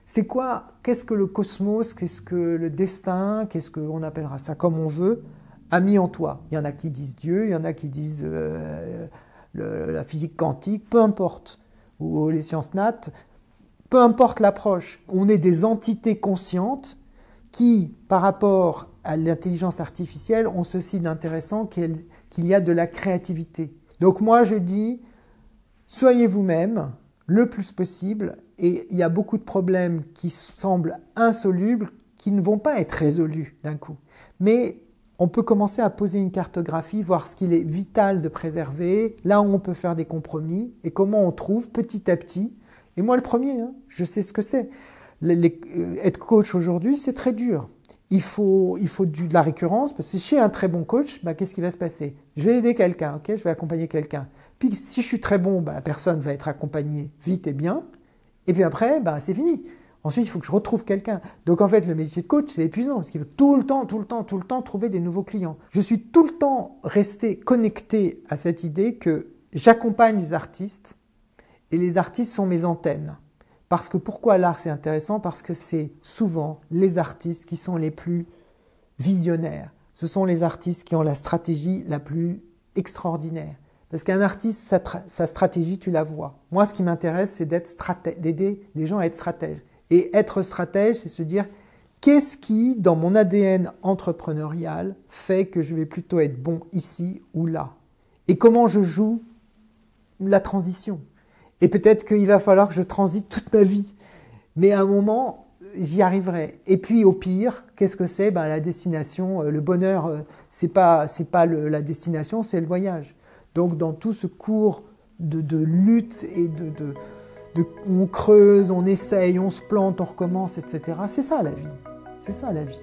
C'est quoi, qu'est-ce que le cosmos, qu'est-ce que le destin, qu'est-ce qu'on appellera ça comme on veut, a mis en toi? Il y en a qui disent Dieu, il y en a qui disent la physique quantique, peu importe, ou les sciences nat, peu importe l'approche. On est des entités conscientes qui, par rapport à l'intelligence artificielle, ont ceci d'intéressant qu'il y a de la créativité. Donc moi je dis, soyez vous-même le plus possible, et il y a beaucoup de problèmes qui semblent insolubles, qui ne vont pas être résolus d'un coup. Mais on peut commencer à poser une cartographie, voir ce qu'il est vital de préserver, là où on peut faire des compromis, et comment on trouve petit à petit. Et moi le premier, je sais ce que c'est. Être coach aujourd'hui, c'est très dur. Il faut de la récurrence, parce que si je suis un très bon coach, qu'est-ce qui va se passer? Je vais aider quelqu'un, okay, je vais accompagner quelqu'un. Puis si je suis très bon, la personne va être accompagnée vite et bien. Et puis après, c'est fini. Ensuite, il faut que je retrouve quelqu'un. Donc en fait, le métier de coach, c'est épuisant, parce qu'il faut tout le temps trouver des nouveaux clients. Je suis tout le temps resté connecté à cette idée que j'accompagne les artistes, et les artistes sont mes antennes. Parce que pourquoi l'art c'est intéressant? Parce que c'est souvent les artistes qui sont les plus visionnaires. Ce sont les artistes qui ont la stratégie la plus extraordinaire. Parce qu'un artiste, sa stratégie, tu la vois. Moi, ce qui m'intéresse, c'est d'aider les gens à être stratèges. Et être stratège, c'est se dire, qu'est-ce qui, dans mon ADN entrepreneurial, fait que je vais plutôt être bon ici ou là? Et comment je joue la transition? Et peut-être qu'il va falloir que je transite toute ma vie. Mais à un moment, j'y arriverai. Et puis au pire, qu'est-ce que c'est? La destination, le bonheur, c'est pas la destination, c'est le voyage. Donc dans tout ce cours de lutte et on creuse, on essaye, on se plante, on recommence, etc. C'est ça la vie. C'est ça la vie.